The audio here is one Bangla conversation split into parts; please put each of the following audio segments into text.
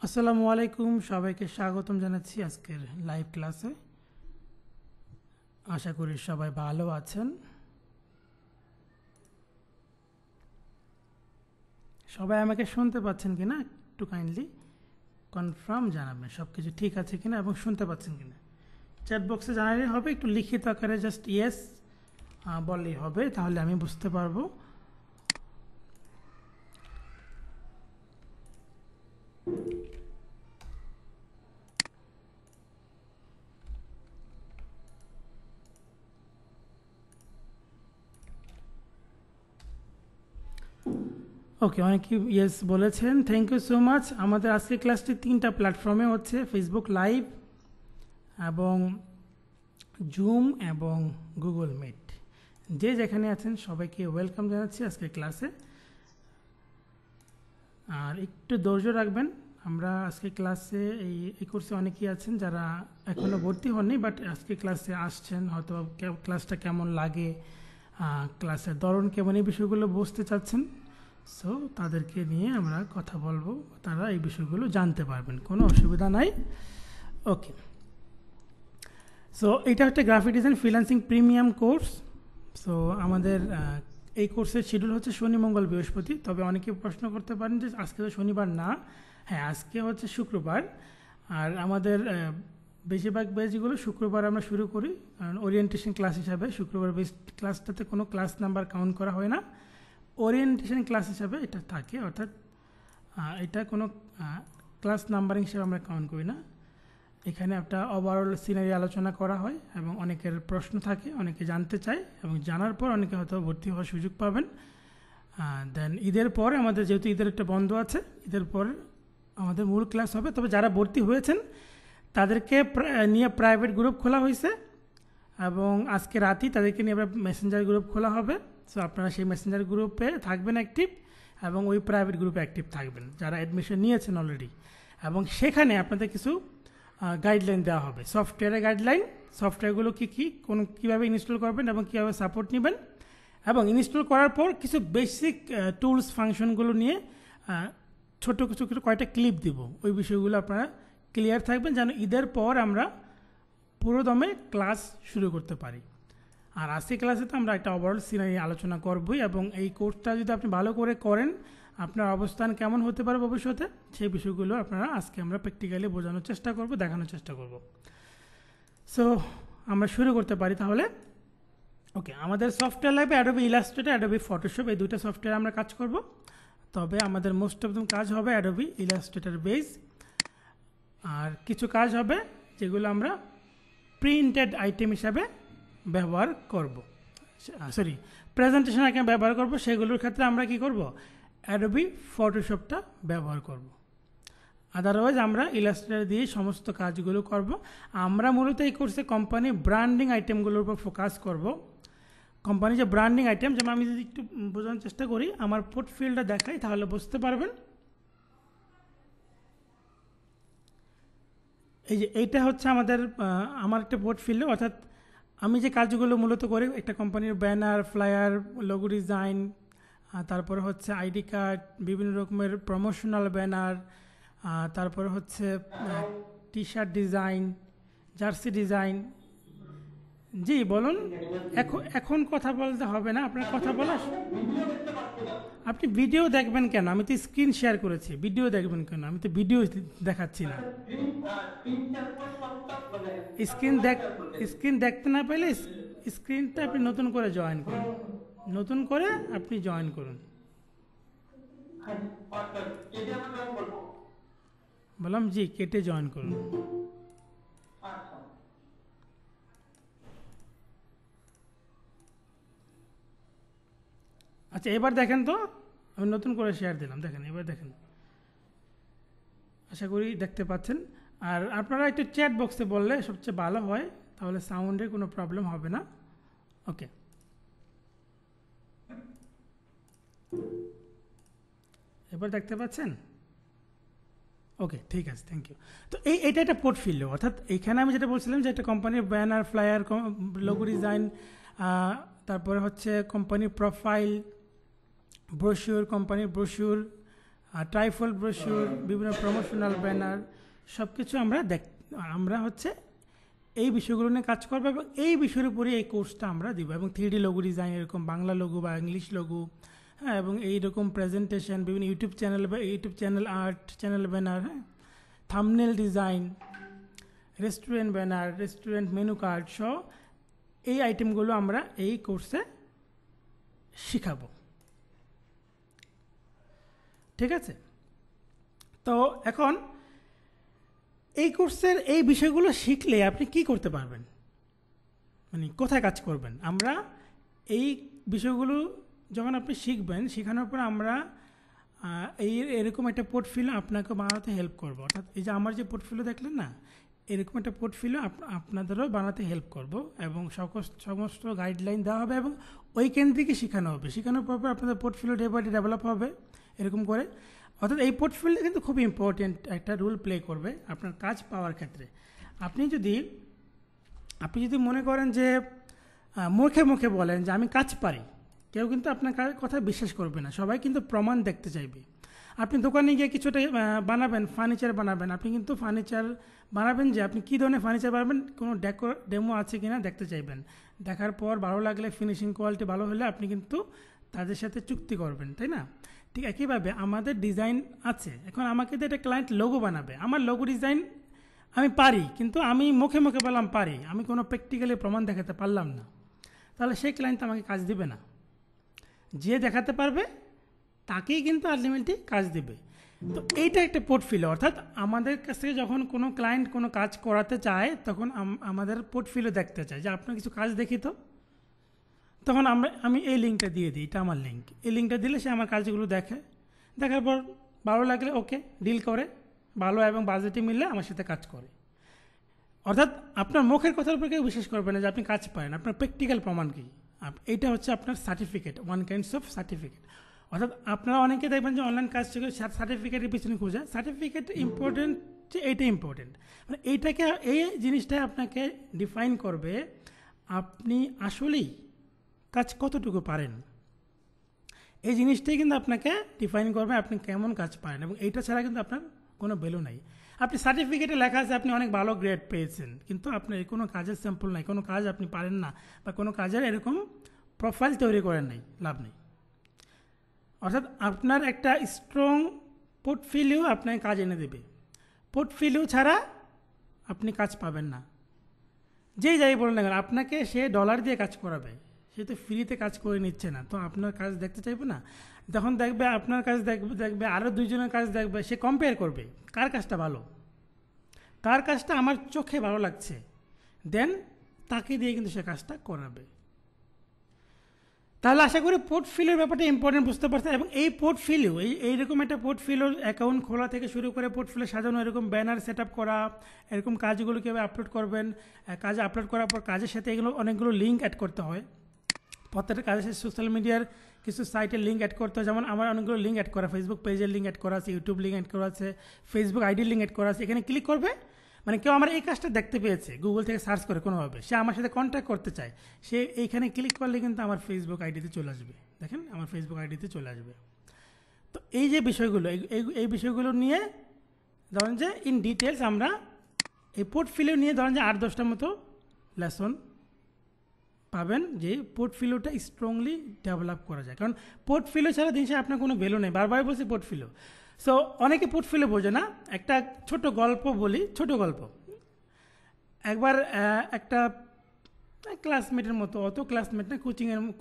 আসসালামু আলাইকুম, সবাইকে স্বাগতম জানাচ্ছি আজকের লাইভ ক্লাসে। আশা করি সবাই ভালো আছেন। সবাই আমাকে শুনতে পাচ্ছেন কিনা একটু কাইন্ডলি কনফার্ম জানাবেন, সব কিছু ঠিক আছে কিনা এবং শুনতে পাচ্ছেন কিনা। চ্যাট বক্সে জানালে হবে, একটু লিখিত আকারে জাস্ট ইয়েস বললেই হবে, তাহলে আমি বুঝতে পারবো। ওকে, অনেকে ইয়েস বলেছেন, থ্যাংক ইউ সো মাচ। আমাদের আজকের ক্লাসটি 3টা প্ল্যাটফর্মে হচ্ছে, ফেসবুক লাইভ এবং জুম এবং গুগল মিট। যে যেখানে আছেন সবাইকে ওয়েলকাম জানাচ্ছি আজকের ক্লাসে। আর একটু ধৈর্য রাখবেন, আমরা আজকে ক্লাসে এই কোর্সে অনেকেই আছেন যারা এখনও ভর্তি হননি, বাট আজকে ক্লাসে আসছেন, হয়তো ক্লাসটা কেমন লাগে, ক্লাসের ধরন কেমন, এই বিষয়গুলো বুঝতে চাচ্ছেন। সো তাদেরকে নিয়ে আমরা কথা বলবো, তারা এই বিষয়গুলো জানতে পারবেন, কোনো অসুবিধা নাই। ওকে, সো এটা হচ্ছে graphic design freelancing premium course. So আমাদের এই কোর্সের শিডিউল হচ্ছে শনি মঙ্গল বৃহস্পতি। তবে অনেকে প্রশ্ন করতে পারেন যে আজকে তো শনিবার না। হ্যাঁ, আজকে হচ্ছে শুক্রবার। আর আমাদের বেশিরভাগ ব্যাচগুলো শুক্রবার আমরা শুরু করি, কারণ ওরিয়েন্টেশন ক্লাস হিসাবে শুক্রবার বেস ক্লাসটাতে কোনো ক্লাস নাম্বার কাউন্ট করা হয় না, ওরিয়েন্টেশন ক্লাস হিসাবে এটা থাকে, অর্থাৎ এটা কোনো ক্লাস নাম্বারিং হিসাবে আমরা কাউন্ট করি না। এখানে একটা ওভারঅল সিনারি আলোচনা করা হয় এবং অনেকের প্রশ্ন থাকে, অনেকে জানতে চায় এবং জানার পর অনেকে হয়তো ভর্তি হওয়ার সুযোগ পাবেন। দেন ঈদের পরে আমাদের, যেহেতু ঈদের একটা বন্ধ আছে, ঈদের পর আমাদের মূল ক্লাস হবে। তবে যারা ভর্তি হয়েছেন তাদেরকে নিয়ে প্রাইভেট গ্রুপ খোলা হয়েছে এবং আজকে রাতেই তাদেরকে নিয়ে মেসেঞ্জার গ্রুপ খোলা হবে। সো আপনারা সেই মেসেঞ্জার গ্রুপে থাকবেন অ্যাক্টিভ এবং ওই প্রাইভেট গ্রুপে অ্যাক্টিভ থাকবেন যারা অ্যাডমিশন নিয়েছেন অলরেডি। এবং সেখানে আপনাদের কিছু গাইডলাইন দেওয়া হবে, সফটওয়্যারের গাইডলাইন, সফটওয়্যারগুলো কীভাবে ইনস্টল করবেন এবং কীভাবে সাপোর্ট নেবেন, এবং ইনস্টল করার পর কিছু বেসিক টুলস ফাংশনগুলো নিয়ে ছোটো কিছু কয়েকটা ক্লিপ দিব। ওই বিষয়গুলো আপনারা ক্লিয়ার থাকবেন যেন ঈদের পর আমরা পুরো দমে ক্লাস শুরু করতে পারি। আর আজকে ক্লাসে তো আমরা একটা ওভারঅল সিনারি আলোচনা করবই, এবং এই কোর্সটা যদি আপনি ভালো করে করেন আপনার অবস্থান কেমন হতে পারে ভবিষ্যতে, সেই বিষয়গুলো আপনারা আজকে আমরা প্র্যাকটিক্যালি বোঝানোর চেষ্টা করব, দেখানোর চেষ্টা করব। সো আমরা শুরু করতে পারি তাহলে। ওকে, আমাদের সফটওয়্যার লাগবে অ্যাডোবি ইলাস্ট্রেটর, অ্যাডোবি ফটোশপ, এই দুটো সফটওয়্যার আমরা কাজ করব। তবে আমাদের মোস্ট অফ দ্য কাজ হবে অ্যাডোবি ইলাস্ট্রেটর বেস, আর কিছু কাজ হবে যেগুলো আমরা প্রিন্টেড আইটেম হিসাবে ব্যবহার করব, সরি প্রেজেন্টেশন আইটেম ব্যবহার করব। সেগুলোর ক্ষেত্রে আমরা কি করব, অ্যাডোবি ফটোশপটা ব্যবহার করব। আদারওয়াইজ আমরা ইলাস্ট্রেটর দিয়ে সমস্ত কাজগুলো করব। আমরা মূলত এই কোর্সে কোম্পানি ব্র্যান্ডিং আইটেমগুলোর উপর ফোকাস করব। কোম্পানি যে ব্র্যান্ডিং আইটেম, যেমন আমি যদি একটু বোঝানোর চেষ্টা করি, আমার পোর্টফোলিওটা দেখাই তাহলে বুঝতে পারবেন। এই যে এইটা হচ্ছে আমার একটা পোর্টফোলিও, অর্থাৎ আমি যে কাজগুলো মূলত করি, একটা কোম্পানির ব্যানার, ফ্লায়ার, লোগো ডিজাইন, তারপরে হচ্ছে আইডি কার্ড, বিভিন্ন রকমের প্রমোশনাল ব্যানার, তারপরে হচ্ছে T shirt design, jersey design. জি বলুন। এখন কথা বলতে হবে না, আপনার কথা বলার, আপনি ভিডিও দেখবেন কেন? আমি তো স্ক্রিন শেয়ার করেছি, ভিডিও দেখবেন কেন? আমি তো ভিডিও দেখাচ্ছি না। স্ক্রিন দেখতে না পেলে স্ক্রিনটা আপনি নতুন করে জয়েন করুন, নতুন করে আপনি জয়েন করুন। বললাম জি, কেটে জয়েন করুন। আচ্ছা, এবার দেখেন তো, আমি নতুন করে শেয়ার দিলাম, দেখেন এবার দেখেন, আশা করি দেখতে পাচ্ছেন। আর আপনারা একটু চ্যাট বক্সে বললে সবচেয়ে ভালো হয়, তাহলে সাউন্ডের কোনো প্রবলেম হবে না। ওকে, এবার দেখতে পাচ্ছেন? ওকে, ঠিক আছে, থ্যাংক ইউ। তো এইটা একটা পোর্টফোলিও, অর্থাৎ এইখানে আমি যেটা বলছিলাম যে একটা কোম্পানির ব্যানার, ফ্লায়ার, লোগো ডিজাইন, তারপরে হচ্ছে কোম্পানির প্রোফাইল, ব্রোশিওর, কোম্পানির ব্রোশিওর, ট্রাইফল ব্রোশিউর, বিভিন্ন প্রমোশনাল ব্যানার, সব কিছু আমরা হচ্ছে এই বিষয়গুলো নিয়ে কাজ করবো এবং এই বিষয়ের উপরে এই কোর্সটা আমরা দিব। এবং 3D লোগো ডিজাইন, এরকম বাংলা লোগো বা ইংলিশ লোগো, হ্যাঁ, এবং এইরকম প্রেজেন্টেশন, বিভিন্ন YouTube channel art, channel banner, হ্যাঁ, thumbnail design, restaurant banner, restaurant menu card সহ এই আইটেমগুলো আমরা এই কোর্সে শিখাবো। ঠিক আছে? তো এখন এই কোর্সের এই বিষয়গুলো শিখলে আপনি কি করতে পারবেন, মানে কোথায় কাজ করবেন? আমরা এই বিষয়গুলো যখন আপনি শিখবেন, শেখানোর পর আমরা এরকম একটা পোর্টফোলিও আপনাকে বানাতে হেল্প করবো। অর্থাৎ এই যে আমার যে পোর্টফোলিও দেখলেন না, এরকম একটা পোর্টফোলিও আপনাদেরও বানাতে হেল্প করব এবং সমস্ত গাইডলাইন দেওয়া হবে এবং ওই কেন্দ্রিকই শেখানো হবে। শেখানোর পর আপনাদের portfolio day by day develop হবে এরকম করে। অর্থাৎ এই পোর্টফোলিও কিন্তু খুব ইম্পর্টেন্ট একটা রোল প্লে করবে আপনার কাজ পাওয়ার ক্ষেত্রে। আপনি যদি মনে করেন যে মুখে মুখে বলেন যে আমি কাজ পারি, কেউ কিন্তু আপনার কথা বিশ্বাস করবে না, সবাই কিন্তু প্রমাণ দেখতে চাইবে। আপনি দোকানে গিয়ে কিছুটা বানাবেন, ফার্নিচার বানাবেন, আপনি কিন্তু ফার্নিচার বানাবেন যে আপনি কী ধরনের ফার্নিচার বানাবেন, কোনো ডেমো আছে কিনা দেখতে চাইবেন। দেখার পর ভালো লাগলে, ফিনিশিং কোয়ালিটি ভালো হলে আপনি কিন্তু তাদের সাথে চুক্তি করবেন, তাই না? ঠিক একইভাবে আমাদের ডিজাইন আছে। এখন আমাকে তো একটা ক্লায়েন্ট লোগো বানাবে, আমার লোগো ডিজাইন আমি পারি, কিন্তু আমি মুখে মুখে বললাম পারি, আমি কোনো প্র্যাকটিক্যালি প্রমাণ দেখাতে পারলাম না, তাহলে সেই ক্লায়েন্ট আমাকে কাজ দিবে না। যে দেখাতে পারবে তাকেই কিন্তু আলটিমেটলি কাজ দেবে। তো এইটা একটা পোর্টফোলিও। অর্থাৎ আমাদের কাছ থেকে যখন কোনো ক্লায়েন্ট কোনো কাজ করাতে চায়, তখন আমাদের পোর্টফোলিও দেখতে চায় যে আপনার কিছু কাজ দেখি তো, তখন আমি এই লিঙ্কটা দিয়ে দিই, এটা আমার লিঙ্ক, এই লিঙ্কটা দিলে সে আমার কাজগুলো দেখে, দেখার পর ভালো লাগলে ওকে ডিল করে, ভালো এবং বাজেটে মিললে আমার সাথে কাজ করে। অর্থাৎ আপনার মুখের কথার উপর কেউ বিশ্বাস করবে না যে আপনি কাজ পারেন, আপনার প্র্যাকটিক্যাল প্রমাণ কি। এইটা হচ্ছে আপনার certificate, one kinds of certificate. অর্থাৎ আপনারা অনেকে দেখবেন যে অনলাইন কাজ থেকে সার্টিফিকেটের পিছনে খুঁজে, সার্টিফিকেট ইম্পর্টেন্ট যে এইটা ইম্পর্টেন্ট, মানে এইটাকে, এই জিনিসটা আপনাকে ডিফাইন করবে আপনি আসলেই কাজ কতটুকু পারেন। এই জিনিসটাই কিন্তু আপনাকে ডিফাইন করবে আপনি কেমন কাজ পারেন, এবং এইটা ছাড়া কিন্তু আপনার কোনো ভ্যালু নাই। আপনি সার্টিফিকেটে লেখা আছে আপনি অনেক ভালো গ্রেড পেয়েছেন, কিন্তু আপনার কোনো কাজের স্যাম্পল নাই, কোনো কাজ আপনি পারেন না, বা কোনো কাজের এরকম প্রোফাইল তৈরি করেন নাই, লাভ নেই। অর্থাৎ আপনার একটা স্ট্রং পোর্টফোলিও আপনাকে কাজ এনে দেবে। পোর্টফোলিও ছাড়া আপনি কাজ পাবেন না। যেই যাই বলুন না কেন, আপনাকে সে ডলার দিয়ে কাজ করাবে, সে তো ফ্রিতে কাজ করে নিচ্ছে না, তো আপনার কাজ দেখতে চাইবে না। যখন দেখবে আপনার কাজ দেখবে আরও দুইজনের কাজ দেখবে, সে কম্পেয়ার করবে কার কাজটা ভালো, কার কাজটা আমার চোখে ভালো লাগছে, দেন তাকে দিয়ে কিন্তু সে কাজটা করাবে। তাহলে আশা করি পোর্টফোলিওর ব্যাপারটা ইম্পর্টেন্ট বুঝতে পারছেন। এবং এই পোর্টফোলিও, এইরকম একটা পোর্টফোলিওর অ্যাকাউন্ট খোলা থেকে শুরু করে পোর্টফোলিও সাজানো, এরকম ব্যানার সেট আপ করা, এরকম কাজগুলো কীভাবে আপলোড করবেন, কাজে আপলোড করার পর কাজের সাথে এগুলো অনেকগুলো লিঙ্ক অ্যাড করতে হয়। প্রত্যেকটা কাজের সাথে সোশ্যাল মিডিয়ার কিছু সাইটের লিঙ্ক অ্যাড করতে হয়, যেমন আমার অনেকগুলো লিঙ্ক অ্যাড করা, ফেসবুক পেজের লিঙ্ক অ্যাড করা আছে, ইউটিউব লিঙ্ক অ্যাড করা আছে, ফেসবুক আইডির লিঙ্ক অ্যাড করা আছে। এখানে ক্লিক করবে, মানে কেউ আমার এই কাজটা দেখতে পেয়েছে গুগল থেকে সার্চ করে কোনোভাবে, সে আমার সাথে কন্ট্যাক্ট করতে চায়, সে এইখানে ক্লিক করলে কিন্তু আমার ফেসবুক আইডিতে চলে আসবে। দেখেন আমার ফেসবুক আইডিতে চলে আসবে। তো এই যে বিষয়গুলো, এই বিষয়গুলো নিয়ে ধরেন যে ইন ডিটেলস আমরা এই পোর্টফোলিও নিয়ে ধরেন যে 8-10টার মতো লেসন পাবেন, যে পোর্টফোলিওটা স্ট্রংলি ডেভেলপ করা যায়। কারণ পোর্টফোলিও ছাড়া জিনিসে আপনার কোনো ভ্যালু নেই। বারবার বলছি পোর্টফোলিও। সো অনেকে পোর্টফোলিও বোঝে না। একটা ছোট গল্প বলি, ছোট গল্প। একবার একটা ক্লাসমেটের মতো, অত ক্লাসমেট না,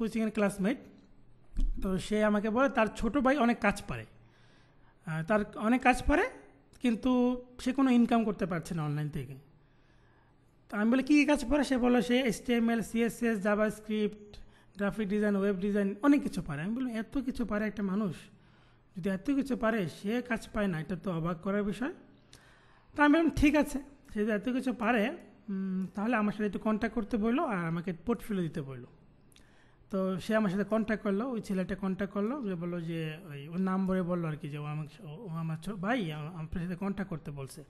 কোচিংয়ের ক্লাসমেট, তো সে আমাকে বলে তার ছোট ভাই অনেক কাজ পারে, কিন্তু সে কোনো ইনকাম করতে পারছে না অনলাইন থেকে। তো আমি বলি কী কাজ পারে, সে বললো সে HTML, CSS, JavaScript, graphic design, web design, অনেক কিছু পারে। আমি বললাম এত কিছু পারে একটা মানুষ, যদি এত কিছু পারে সে কাজ পায় না, এটা তো অবাক করার বিষয়। তো আমি বললাম ঠিক আছে, সে যদি এত কিছু পারে তাহলে আমার সাথে একটু কন্ট্যাক্ট করতে বললো আর আমাকে পোর্টফোলিও দিতে বললো। তো সে আমার সাথে কন্ট্যাক্ট করলো, ওই ছেলেটা কন্ট্যাক্ট করলো, যে বললো যে ওর নাম বলে বললো আর কি, যে ও আমার ভাই আপনার সাথে কন্ট্যাক্ট করতে বলছে।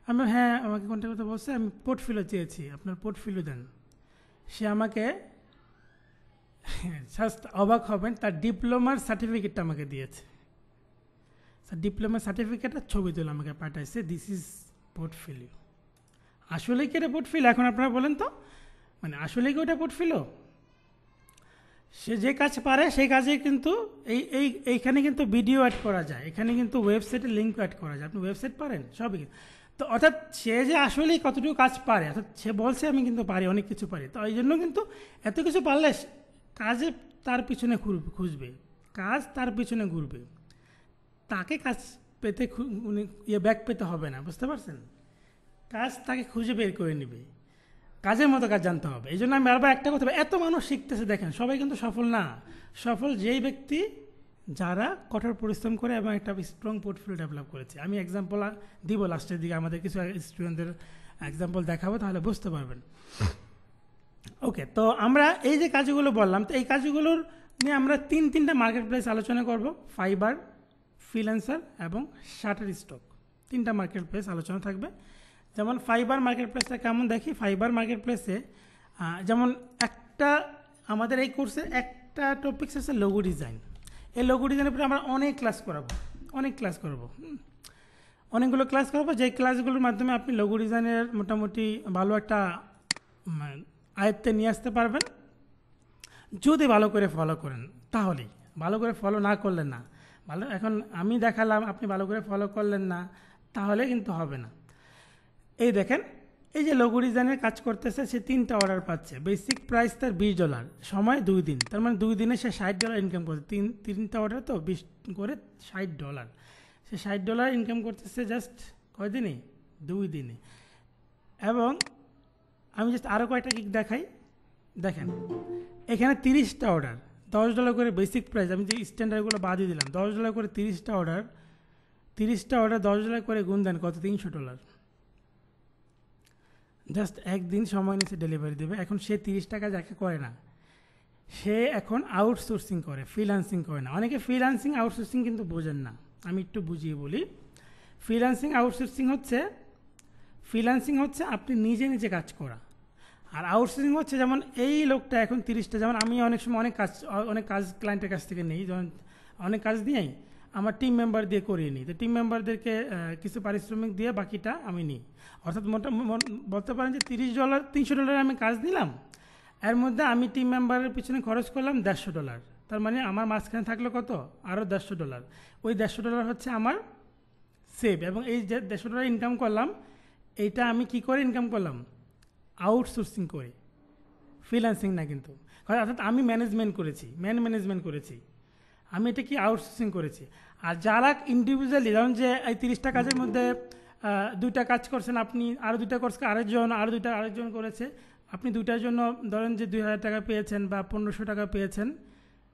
আমি হ্যাঁ, আমাকে কন্ট্যাক্ট করতে বলছে, আমি পোর্টফোলিও চেয়েছি, আপনার পোর্টফোলিও দেন। সে আমাকে জাস্ট অবাক হবেন, তার ডিপ্লোমার সার্টিফিকেটটা আমাকে দিয়েছে। ডিপ্লোমা সার্টিফিকেটের ছবি তুলে আমাকে পাঠাইছে, দিস ইজ পোর্টফোলিও। আসলে কি এটা পোর্টফোলিও? এখন আপনারা বলেন তো, মানে আসলে কি ওটা পোর্টফোলিও? সে যে কাজ পারে সেই কাজে কিন্তু এইখানে কিন্তু ভিডিও অ্যাড করা যায়, এখানে কিন্তু ওয়েবসাইটের লিঙ্ক অ্যাড করা যায়। আপনি ওয়েবসাইট পারেন সবই। তো অর্থাৎ সে যে আসলেই কতটুকু কাজ পারে, অর্থাৎ সে বলছে আমি কিন্তু পারি, অনেক কিছু পারি। তো এই জন্য কিন্তু এত কিছু পারলে কাজে তার পিছনে খুঁজবে, কাজ তার পিছনে ঘুরবে, তাকে কাজ পেতে ব্যাক পেতে হবে না, বুঝতে পারছেন? কাজ তাকে খুঁজে বের করে নেবে, কাজের মতো কাজ জানতে হবে। এই জন্য আমি বারবার একটা কথা, এত মানুষ শিখতেছে, দেখেন সবাই কিন্তু সফল না। সফল যেই ব্যক্তি যারা কঠোর পরিশ্রম করে এবং একটা স্ট্রং পোর্টফোলিও ডেভেলপ করেছে। আমি এক্সাম্পল দিব লাস্টের দিকে, আমাদের কিছু স্টুডেন্টদের এক্সাম্পল দেখাবো, তাহলে বুঝতে পারবেন। ওকে, তো আমরা এই যে কাজগুলো বললাম, তো এই কাজগুলোর নিয়ে আমরা তিনটা মার্কেট প্লেস আলোচনা করব, ফাইবার, ফ্রিল্যান্সার এবং শাটার স্টক। তিনটা মার্কেট প্লেস আলোচনা থাকবে। যেমন ফাইবার মার্কেট প্লেসটা কেমন দেখি। ফাইবার মার্কেট প্লেসে যেমন একটা আমাদের এই কোর্সে একটা টপিকস আছে লোগো ডিজাইন। এই লোগো ডিজাইনের উপরে আমরা অনেক ক্লাস করাবো, অনেকগুলো ক্লাস করাবো, যেই ক্লাসগুলোর মাধ্যমে আপনি লোগো ডিজাইনের মোটামুটি ভালো একটা আয়ত্তে নিয়ে আসতে পারবেন, যদি ভালো করে ফলো করেন। তাহলেই, ভালো করে ফলো না করলেন না, ভালো এখন আমি দেখালাম আপনি ভালো করে ফলো করলেন না, তাহলে কিন্তু হবে না। এই দেখেন, এই যে লোগো ডিজাইনের কাজ করতেছে, সে 3টা অর্ডার পাচ্ছে। বেসিক প্রাইস তার $20, সময় 2 দিন, তার মানে 2 দিনে সে $60 ইনকাম করছে। 3টা অর্ডার তো 20 করে $60, সে $60 ইনকাম করতেছে জাস্ট কয়দিনে? 2 দিনে। এবং আমি জাস্ট আরও কয়েকটা কিক দেখাই। দেখেন এখানে 30টা অর্ডার, $10 করে বেসিক প্রাইস, আমি যে স্ট্যান্ডার্ডগুলো বাদই দিলাম, $10 করে 30টা অর্ডার, $10 করে গুণ দেন কত? $300। জাস্ট একদিন সময় নিচ্ছে ডেলিভারি দেবে। এখন সে 30 টাকা যাকে করে না, সে এখন আউটসোর্সিং করে, ফ্রিল্যান্সিং করে না। অনেকে ফ্রিল্যান্সিং আউটসোর্সিং কিন্তু বোঝেন না, আমি একটু বুঝিয়ে বলি। ফ্রিল্যান্সিং হচ্ছে আপনি নিজে কাজ করা, আর আউটসোর্সিং হচ্ছে যেমন এই লোকটা এখন 30টা, যেমন আমি অনেক সময় অনেক কাজ ক্লায়েন্টের কাছ থেকে নিই, যেমন অনেক কাজ নিয়েই আমার টিম মেম্বার দিয়ে করিয়ে নিই। তো টিম মেম্বারদেরকে কিছু পারিশ্রমিক দিয়ে বাকিটা আমি নিই। অর্থাৎ বলতে পারেন যে $300 আমি কাজ নিলাম, এর মধ্যে আমি টিম মেম্বারের পিছনে খরচ করলাম $150। তার মানে আমার মাঝখানে থাকলো কত? আরও $150। ওই $150 হচ্ছে আমার সেভ। এবং এই যে $150 ইনকাম করলাম, এইটা আমি কি করে ইনকাম করলাম? আউটসোর্সিং করে, ফ্রিল্যান্সিং না কিন্তু। অর্থাৎ আমি ম্যানেজমেন্ট করেছি, আমি এটা কি আউটসোর্সিং করেছি। আর যারা ইন্ডিভিজুয়ালি, যেমন যে এই 30টা কাজের মধ্যে 2টা কাজ করছেন আপনি, আরও 2টা করছে আরেকজন করেছে, আপনি 2টার জন্য ধরেন যে $2000 পেয়েছেন বা $1500 পেয়েছেন,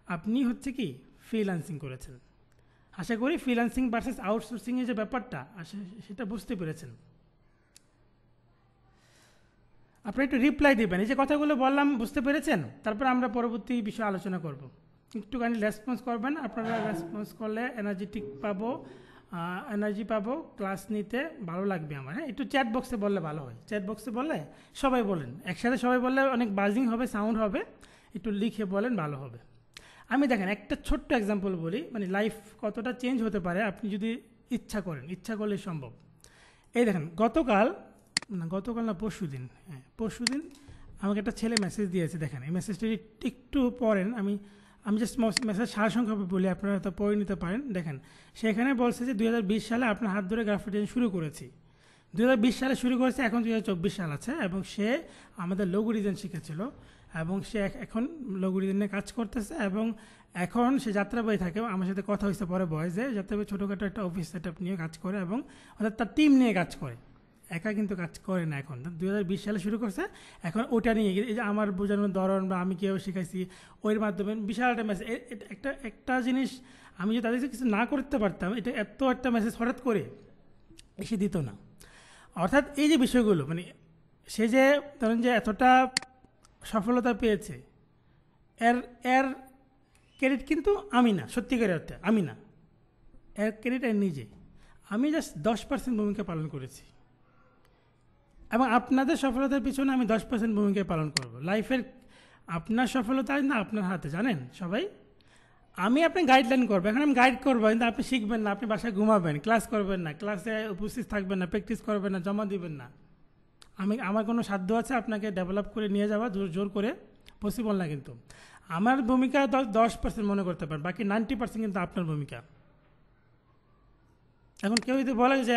আপনি হচ্ছে কি ফ্রিল্যান্সিং করেছেন। আশা করি ফ্রিল্যান্সিং ভার্সেস আউটসোর্সিংয়ের যে ব্যাপারটা সেটা বুঝতে পেরেছেন। আপনি একটু রিপ্লাই দেবেন, এই যে কথাগুলো বললাম বুঝতে পেরেছেন? তারপর আমরা পরবর্তী বিষয়ে আলোচনা করব। একটুখানি রেসপন্স করবেন, আপনারা রেসপন্স করলে এনার্জি পাবো, ক্লাস নিতে ভালো লাগবে আমার। হ্যাঁ, একটু চ্যাট বক্সে বললে ভালো হয়। চ্যাট বক্সে বললে সবাই বলেন, একসাথে সবাই বললে অনেক বাজিং হবে, সাউন্ড হবে, একটু লিখে বলেন ভালো হবে। আমি দেখেন একটা ছোট্ট এক্সাম্পল বলি, মানে লাইফ কতটা চেঞ্জ হতে পারে আপনি যদি ইচ্ছা করলে সম্ভব। এই দেখেন গতকাল না পরশুদিন, পরশুদিন আমাকে একটা ছেলে মেসেজ দিয়েছে। দেখেন এই মেসেজটি একটু পড়েন, আমি জাস্ট মেসেজ সারসংক্ষেপে বলি, আপনারা তো পড়ে নিতে পারেন। দেখেন সেখানে বলছে যে 2020 সালে আপনার হাত ধরে গ্রাফিক ডিজাইন শুরু করেছি। 2020 সালে শুরু করেছে, এখন 2024 সাল আছে, এবং সে আমাদের লোগো ডিজাইন শিখেছিল এবং সে এখন লোগো ডিজাইনে কাজ করতেছে। এবং এখন সে যাত্রাবাড়ি থাকে, আমার সাথে কথা হয়েছে পরে বয়সে, যাত্রাবাড়ি ছোটোখাটো একটা অফিস সেট আপ নিয়ে কাজ করে, এবং অর্থাৎ তার টিম নিয়ে কাজ করে, একা কিন্তু কাজ করে না। এখন 2020 সালে শুরু করছে, এখন ওটা নিয়ে এই যে আমার বোঝানোর ধরন বা আমি কীভাবে শিখাইছি ওর মাধ্যমে বিশাল একটা মেসেজ। একটা জিনিস আমি যদি তাদের কিছু না করতে পারতাম, এটা এত একটা মেসেজ হঠাৎ করে এসে দিত না। অর্থাৎ এই যে বিষয়গুলো, মানে সে যে ধরেন যে এতটা সফলতা পেয়েছে, এর ক্রেডিট কিন্তু আমি না, সত্যিকারের অর্থে আমি না, এর ক্রেডিট এর নিজে। আমি জাস্ট 10% ভূমিকা পালন করেছি, এবং আপনাদের সফলতার পিছনে আমি 10% ভূমিকা পালন করব। লাইফের আপনার সফলতা না আপনার হাতে, জানেন সবাই। আমি আপনি গাইডলাইন করবো, এখন আমি গাইড করবো, কিন্তু আপনি শিখবেন না, আপনি বাসায় ঘুমাবেন, ক্লাস করবেন না, ক্লাসে উপস্থিত থাকবেন না, প্র্যাকটিস করবেন না, জমা দিবেন না। আমার কোনো সাধ্য আছে আপনাকে ডেভেলপ করে নিয়ে যাওয়া, জোর করে পসিবল না। কিন্তু আমার ভূমিকা 10% মনে করতে পারেন, বাকি 90% কিন্তু আপনার ভূমিকা। এখন কেউ যদি বলে যে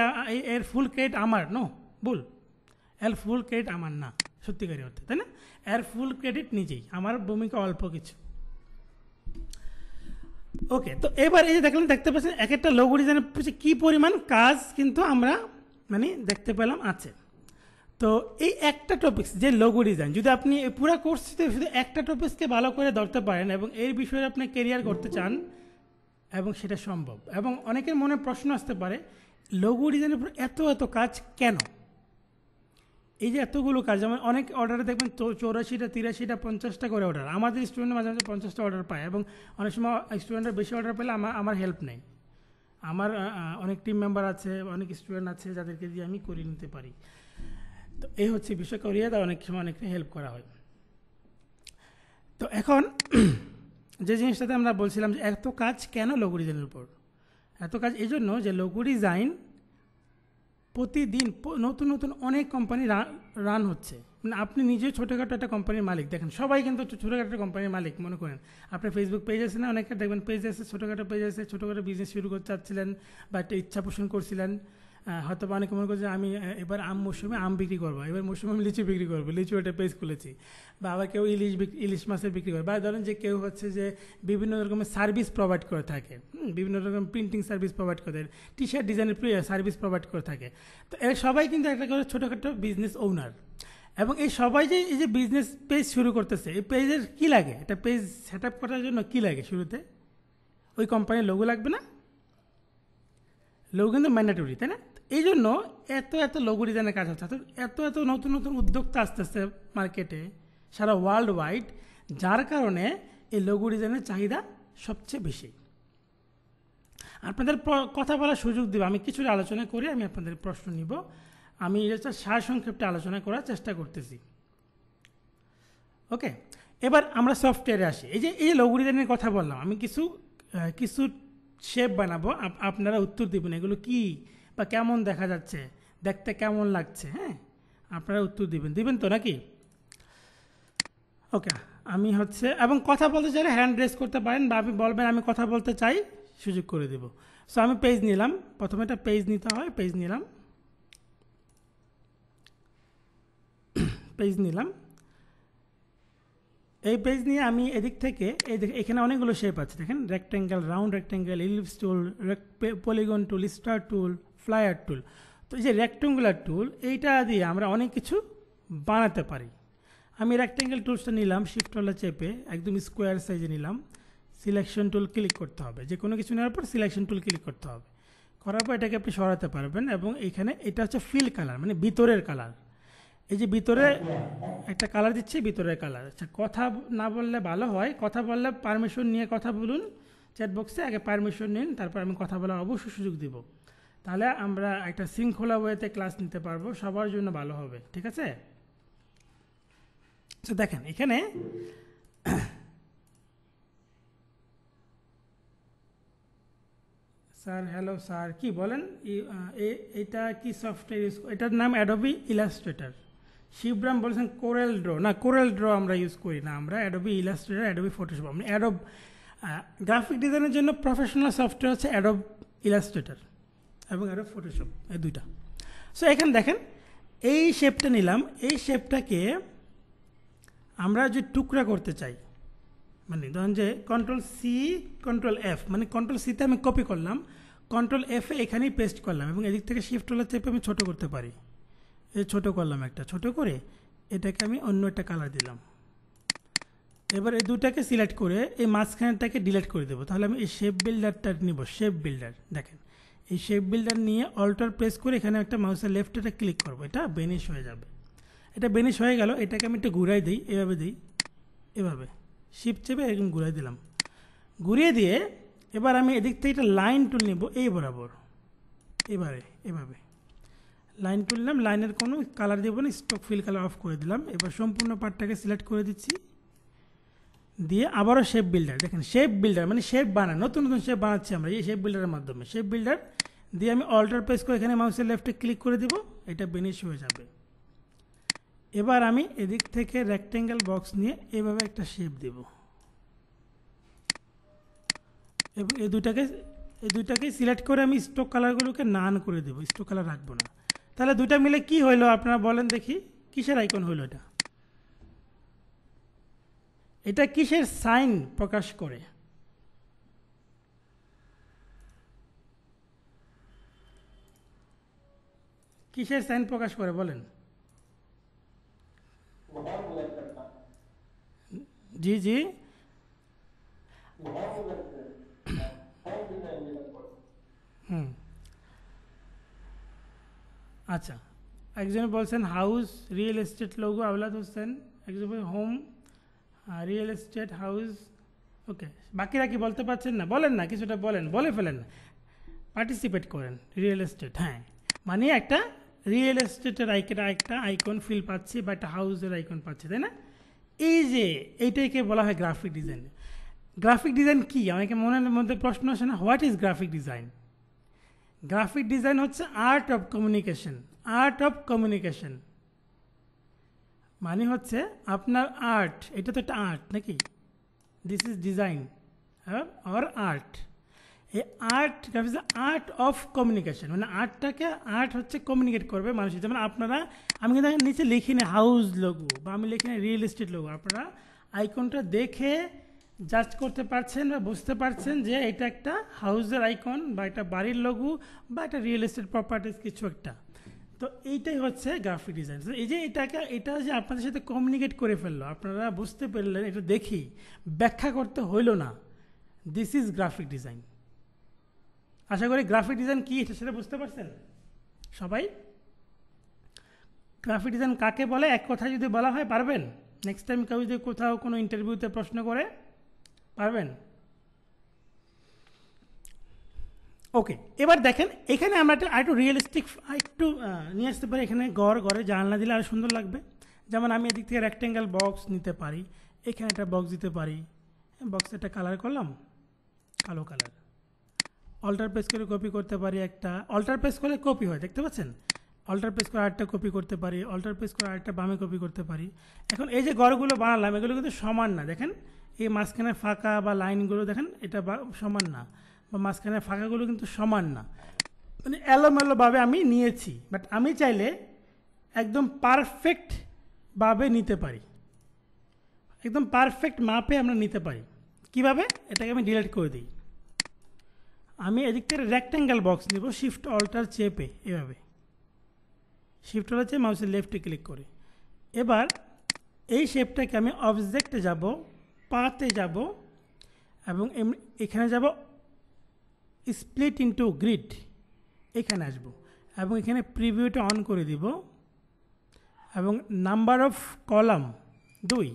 এর ফুল ক্রেডিট আমার, নো, ভুল। এর ফুল ক্রেডিট আমার না সত্যিকারই অর্থে, তাই না? এর ফুল ক্রেডিট নিজেই, আমার ভূমিকা অল্প কিছু। ওকে, তো এবার এই যে দেখতে পাচ্ছেন এক একটা লোগো ডিজাইনের পিছনে কী পরিমাণ কাজ কিন্তু আমরা মানে দেখতে পেলাম আছে। তো এই একটা টপিক্স যে লোগো ডিজাইন, যদি আপনি পুরো কোর্সটিতে শুধু একটা টপিক্সকে ভালো করে ধরতে পারেন এবং এর বিষয়ে আপনি কেরিয়ার করতে চান, এবং সেটা সম্ভব। এবং অনেকের মনে প্রশ্ন আসতে পারে, লোগো ডিজাইনের উপর এত কাজ কেন? এই যে এতগুলো কাজ, যেমন অনেক অর্ডারে দেখবেন 84টা 83টা 50টা করে অর্ডার। আমাদের স্টুডেন্ট মাঝে মাঝে 50টা অর্ডার পায়, এবং অনেক সময় স্টুডেন্টের বেশি অর্ডার পেলে আমার হেল্প নেই। আমার অনেক টিম মেম্বার আছে, অনেক স্টুডেন্ট আছে যাদেরকে দিয়ে আমি করিয়ে নিতে পারি। তো এই হচ্ছে বিষয়, করিয়ে দেওয়া অনেক সময় অনেকটা হেল্প করা হয়। তো এখন যে জিনিসটাতে আমরা বলছিলাম যে এত কাজ কেন লোগো ডিজাইনের উপর? এত কাজ এই জন্য যে লোগো ডিজাইন প্রতিদিন নতুন নতুন অনেক কোম্পানি রান হচ্ছে। মানে আপনি নিজে ছোটোখাটো একটা কোম্পানির মালিক, দেখেন সবাই কিন্তু ছোটোখাটো একটা কোম্পানির মালিক মনে করেন। আপনার ফেসবুক পেজ আছে না, অনেকে দেখবেন পেজ আছে, ছোটোখাটো পেজ আছে, ছোটোখাটো বিজনেস শুরু করতে চাচ্ছিলেন বা একটা ইচ্ছা পোষণ করছিলেন। হয়তো বা অনেকে মনে করছে আমি এবার মৌসুমে আম বিক্রি করবো, এবার মৌসুমে আমি লিচু বিক্রি করবো, লিচু একটা পেজ খুলেছি। বা আবার কেউ ইলিশ মাছের বিক্রি করে, বা ধরেন যে কেউ হচ্ছে যে বিভিন্ন রকমের সার্ভিস প্রোভাইড করে থাকে, বিভিন্ন রকম প্রিন্টিং সার্ভিস প্রোভাইড করে, টি শার্ট ডিজাইনের সার্ভিস প্রোভাইড করে থাকে। তো এর সবাই কিন্তু একটা করে ছোটোখাটো বিজনেস ওনার। এবং এই সবাই যে এই যে বিজনেস পেজ শুরু করতেছে, এই পেজের কী লাগে? এটা পেজ সেট আপ করার জন্য কী লাগে? শুরুতে ওই কোম্পানির লোগো লাগবে না? লোগো কিন্তু ম্যান্ডেটরি, তাই না? এই জন্য এত লোগো ডিজাইনের কাজ হচ্ছে, এত নতুন নতুন উদ্যোক্তা আসতে আসতে মার্কেটে সারা ওয়ার্ল্ড ওয়াইড, যার কারণে এই লোগো ডিজাইনের চাহিদা সবচেয়ে বেশি। আপনাদের কথা বলার সুযোগ দেব, আমি কিছুটা আলোচনা করে আমি আপনাদের প্রশ্ন নিব। আমি এটা সারসংক্ষেপে আলোচনা করার চেষ্টা করতেছি। ওকে, এবার আমরা সফটওয়্যারে আসি। এই লোগো ডিজাইনের কথা বললাম, আমি কিছু শেপ বানাবো, আপনারা উত্তর দেবেন এগুলো কি বা কেমন দেখা যাচ্ছে, দেখতে কেমন লাগছে। হ্যাঁ, আপনারা উত্তর দিবেন তো নাকি? ওকে, আমি হচ্ছে এবং কথা বলতে চাইলে হ্যান্ড রেজ করতে পারেন, বা আপনি বলবেন আমি কথা বলতে চাই, সুযোগ করে দেব। সো আমি পেজ নিলাম, প্রথমে একটা পেজ নিতে হয়, পেজ নিলাম। এই পেজ নিয়ে আমি এদিক থেকে এখানে অনেকগুলো শেপ আছে, দেখেন, rectangle, round rectangle, ellipse tool, polygon tool, star tool, flare tool. তো এই যে রেক্ট্যাঙ্গুলার টুল, এইটা দিয়ে আমরা অনেক কিছু বানাতে পারি। আমি রেক্ট্যাঙ্গেল টুলসটা নিলাম, শিফট হলে চেপে একদম স্কোয়ার সাইজে নিলাম। সিলেকশন টুল ক্লিক করতে হবে, যে কোনো কিছু নেওয়ার পর সিলেকশন টুল ক্লিক করতে হবে। করার পর এটাকে আপনি সরাতে পারবেন, এবং এখানে এটা হচ্ছে ফিল কালার, মানে ভিতরের কালার। এই যে ভিতরে একটা কালার দিচ্ছে, ভিতরের কালার। আচ্ছা, কথা না বললে ভালো হয়, কথা বললে পারমিশন নিয়ে কথা বলুন, চ্যাট বক্সে আগে পারমিশন নিন, তারপর আমি কথা বলার অবশ্যই সুযোগ দিব। তাহলে আমরা একটা শৃঙ্খলা ওয়েতে ক্লাস নিতে পারবো, সবার জন্য ভালো হবে, ঠিক আছে? তো দেখেন এখানে স্যার, হ্যালো স্যার, কি বলেন? এটা কি সফটওয়্যার ইউজ? এটার নাম অ্যাডোবি ইলাস্ট্রেটর। শিবরাম বলছেন কোরেল ড্র। না, কোরেল ড্র আমরা ইউজ করি না, আমরা অ্যাডোবি ইলাস্ট্রেটর, অ্যাডোবি ফটোশপ। আমরা গ্রাফিক ডিজাইনের জন্য প্রফেশনাল সফটওয়্যার হচ্ছে অ্যাডোব ইলাস্ট্রেটর এবং অ্যাডোব ফটোশপ, এই দুইটা। সো এখানে দেখেন এই শেপটা নিলাম, এই শেপটাকে আমরা যে টুকরা করতে চাই, মানে ধরেন যে কন্ট্রোল সি কন্ট্রোল এফ, মানে কন্ট্রোল সিতে আমি কপি করলাম, কন্ট্রোল এফে এখানেই পেস্ট করলাম, এবং এদিক থেকে শিফট হলে চেপে আমি ছোটো করতে পারি। এই ছোটো করলাম, একটা ছোটো করে এটাকে আমি অন্য একটা কালার দিলাম। এবার এই দুটাকে সিলেক্ট করে এই মাঝখানটাকে ডিলিট করে দেবো। তাহলে আমি এই শেপ বিল্ডারটা নিব, শেপ বিল্ডার। দেখেন এই শেপ বিল্ডার নিয়ে অল্টার প্রেস করে এখানে একটা মাউসের লেফটটা ক্লিক করবো, এটা বেনিশ হয়ে যাবে। এটা বেনিশ হয়ে গেল, এটাকে আমি একটু ঘুরাই দিই, এভাবে দিই, এভাবে শিফট চেপে এরকম ঘুরাই দিলাম। ঘুরিয়ে দিয়ে এবার আমি এদিক থেকে একটা লাইন টুল নিব, এই বরাবর, এভাবে লাইন টুল নিলাম। লাইনের কোনো কালার দেবো না, স্টক ফিল কালার অফ করে দিলাম। এবার সম্পূর্ণ পার্টটাকে সিলেক্ট করে দিচ্ছি, দিয়ে আবারও শেপ বিল্ডার, দেখেন শেপ বিল্ডার মানে শেপ বানায়, নতুন নতুন শেপ বানাচ্ছি আমরা এই শেপ বিল্ডারের মাধ্যমে। শেপ বিল্ডার দিয়ে আমি অল্টার প্রেস করে এখানে মাউসের লেফটে ক্লিক করে দিব, এটা বেনিশ হয়ে যাবে। এবার আমি এদিক থেকে রেক্টেঙ্গেল বক্স নিয়ে এভাবে একটা শেপ দেব এবং এই দুইটাকে সিলেক্ট করে আমি স্ট্রোক কালারগুলোকে নান করে দেবো, স্ট্রোক কালার রাখবো না। তাহলে দুইটা মিলে কি হইলো আপনারা বলেন দেখি, কিসের আইকন হইলো এটা? এটা কিসের সাইন প্রকাশ করে? কিসের সাইন প্রকাশ করে বলেন? জি জি, আচ্ছা, একজন বলছেন হাউস রিয়েল এস্টেট লোগো আওলাদ হোসেন, একজন হোম রিয়েল এস্টেট হাউস। ওকে, বাকিরা কি বলতে পারছেন না? বলেন না, কিছুটা বলেন, বলে ফেলেন, পার্টিসিপেট করেন। রিয়েল এস্টেট, হ্যাঁ, মানে একটা রিয়েল এস্টেটের একটা আইকন ফিল পাচ্ছি বা একটা হাউসের আইকন পাচ্ছি, তাই না? এই যে এইটাকে বলা হয় গ্রাফিক ডিজাইন। গ্রাফিক ডিজাইন কি? আমাকে মনের মধ্যে প্রশ্ন আসে না, what is graphic design? Graphic design হচ্ছে art of communication. Art of communication মানে হচ্ছে আপনার আর্ট, এটা তো একটা আর্ট নাকি? This is design or art. এই আর্ট আর্ট অফ কমিউনিকেশন, মানে আর্টটাকে, আর্ট হচ্ছে কমিউনিকেট করবে মানুষের। যেমন আপনারা, আমি কিন্তু নিচে লিখি না হাউস লোগো বা আমি লিখি না রিয়েল এস্টেট লোগো, আপনারা আইকনটা দেখে জাজ করতে পারছেন বা বুঝতে পারছেন যে এটা একটা হাউসের আইকন বা একটা বাড়ির লোগো বা একটা রিয়েল এস্টেট প্রপার্টিস কিছু একটা। তো এইটাই হচ্ছে গ্রাফিক ডিজাইন। এই যে এটা যে আপনাদের সাথে কমিউনিকেট করে ফেললো, আপনারা বুঝতে পারলেন, এটা দেখি ব্যাখ্যা করতে হইল না, দিস ইজ গ্রাফিক ডিজাইন। আশা করি গ্রাফিক ডিজাইন কি সেটা বুঝতে পারছেন সবাই। গ্রাফিক ডিজাইন কাকে বলে এক কথায় যদি বলা হয় পারবেন? নেক্সট টাইম কেউ যদি কোথাও কোনো ইন্টারভিউতে প্রশ্ন করে পারবেন? ওকে, এবার দেখেন এখানে আমরা একটু রিয়েলিস্টিক একটু নিয়ে আসতে পারি। এখানে ঘরে জানলা দিলে আরও সুন্দর লাগবে। যেমন আমি এদিক থেকে রেক্টেঙ্গেল বক্স নিতে পারি, এখানে একটা বক্স দিতে পারি, বক্সে একটা কালার করলাম কালো কালার, অল্টার প্রেস করে কপি করতে পারি, একটা অল্টার প্রেস করলে কপি হয়, দেখতে পাচ্ছেন? অল্টার প্রেস করে আরেকটা কপি করতে পারি, অল্টার প্রেস করে আরেকটা বামে কপি করতে পারি। এখন এই যে ঘরগুলো বানালাম এগুলো কিন্তু সমান না, দেখেন এই মাঝখানে ফাঁকা বা লাইনগুলো দেখেন এটা সমান না, বা মাঝখানে ফাঁকাগুলো কিন্তু সমান না, মানে এলোমেলোভাবে আমি নিয়েছি। বাট আমি চাইলে একদম পারফেক্টভাবে নিতে পারি, একদম পারফেক্ট মাপে আমরা নিতে পারি। কিভাবে? এটাকে আমি ডিলিট করে দিই। আমি এদিক থেকে রেক্টেঙ্গেল বক্স নিব, শিফট অল্টার চেপে, এভাবে শিফট অল্টার চেপে মাউসের লেফটে ক্লিক করে এবার এই শেপটাকে আমি অবজেক্টে যাব, পাতে যাব এবং এখানে যাব স্প্লিট ইনটু গ্রিড, এখানে আসব এবং এখানে প্রিভিউটা অন করে দিব এবং number of column 2,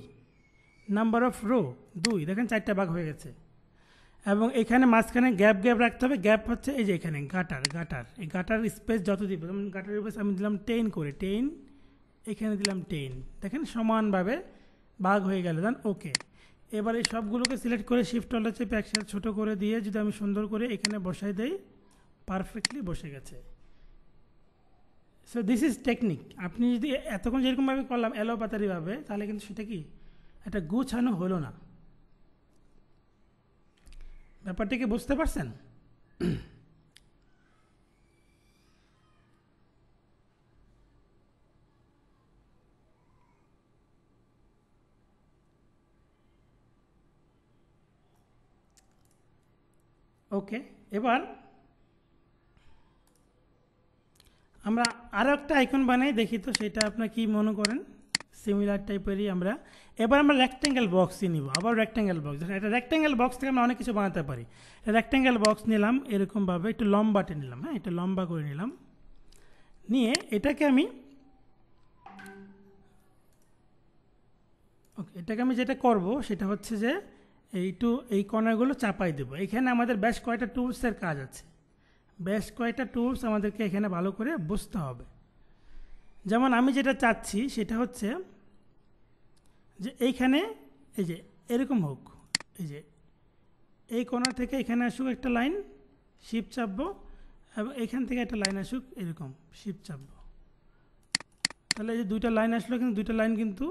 number of rho 2, দেখেন 4টা ভাগ হয়ে গেছে। এবং এখানে মাঝখানে গ্যাপ রাখতে হবে। গ্যাপ হচ্ছে এই যে এখানে গাটার, এই গাটার স্পেস যত দিব, যেমন গাটার স্পেস আমি দিলাম 10 করে, 10, এখানে দিলাম 10, দেখেন সমানভাবে ভাগ হয়ে গেল। দেন ওকে, এবার এই সবগুলোকে সিলেক্ট করে শিফট অল্টার চেপে একসাথে ছোটো করে দিয়ে যদি আমি সুন্দর করে এখানে বসাই দেই, পারফেক্টলি বসে গেছে। So this is technique. আপনি যদি এতক্ষণ যেরকমভাবে করলাম এলোপাতারিভাবে, তাহলে কিন্তু সেটা কি একটা গুছানো হলো না। ব্যাপারটা কি বুঝতে পারছেন? ওকে, এবার আমরা আরও একটা আইকন বানাই দেখি তো, সেটা আপনার কি মনে করেন? সিমিলার টাইপেরই আমরা এবার রেক্টেঙ্গেল বক্সই নিব। আবার রেক্টেঙ্গেল বক্স, দেখেন এটা রেক্টেঙ্গেল বক্স থেকে আমরা অনেক কিছু বানাতে পারি। রেক্টেঙ্গেল বক্স নিলাম এরকমভাবে, একটু লম্বাটে নিলাম, হ্যাঁ একটু লম্বা করে নিলাম, নিয়ে এটাকে আমি যেটা করব সেটা হচ্ছে যে এই কর্নারগুলো চাপাই দেবো। এখানে আমাদের বেশ কয়েকটা টুলসের কাজ আছে, বেশ কয়েকটা টুলস আমাদেরকে এখানে ভালো করে বুঝতে হবে। যেমন আমি যেটা চাচ্ছি সেটা হচ্ছে যে এইখানে এই যে এরকম হোক, এই যে এই কোণা থেকে এখানে আসুক একটা লাইন, শিপ চাপবো, এবং এখান থেকে একটা লাইন আসুক এরকম, শিপ চাপবো। তাহলে এই যে দুইটা লাইন আসলো, কিন্তু দুইটা লাইন কিন্তু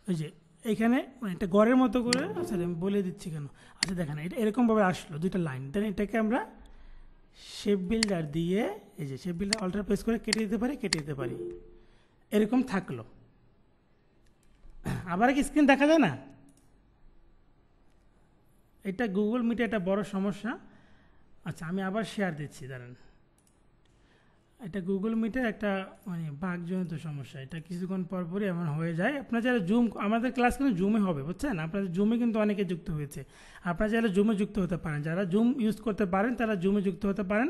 এই যে এইখানে মানে একটা গড়ের মতো করে, আচ্ছা আমি বলে দিচ্ছি কেন, আচ্ছা দেখেন এটা এরকমভাবে আসলো দুইটা লাইন, দেন এটাকে আমরা শেপ বিল্ডার দিয়ে, এই যে শেপ বিল্ডার অল্টার প্রেস করে কেটে দিতে পারি, এরকম থাকলো। আবার কি স্ক্রিন দেখা যায় না? এটা গুগল মিটে একটা বড় সমস্যা। আচ্ছা আমি আবার শেয়ার দিচ্ছি, দাঁড়ান। এটা গুগল মিটের একটা মানে বাগজনিত সমস্যা, এটা কিছুক্ষণ পরপরই এমন হয়ে যায়। আপনার যারা জুম, আমাদের ক্লাস কিন্তু জুমে হবে, বুঝছেন? আপনাদের জুমে কিন্তু অনেকে যুক্ত হয়েছে, আপনারা যারা জুমে যুক্ত হতে পারেন, যারা জুম ইউজ করতে পারেন তারা জুমে যুক্ত হতে পারেন।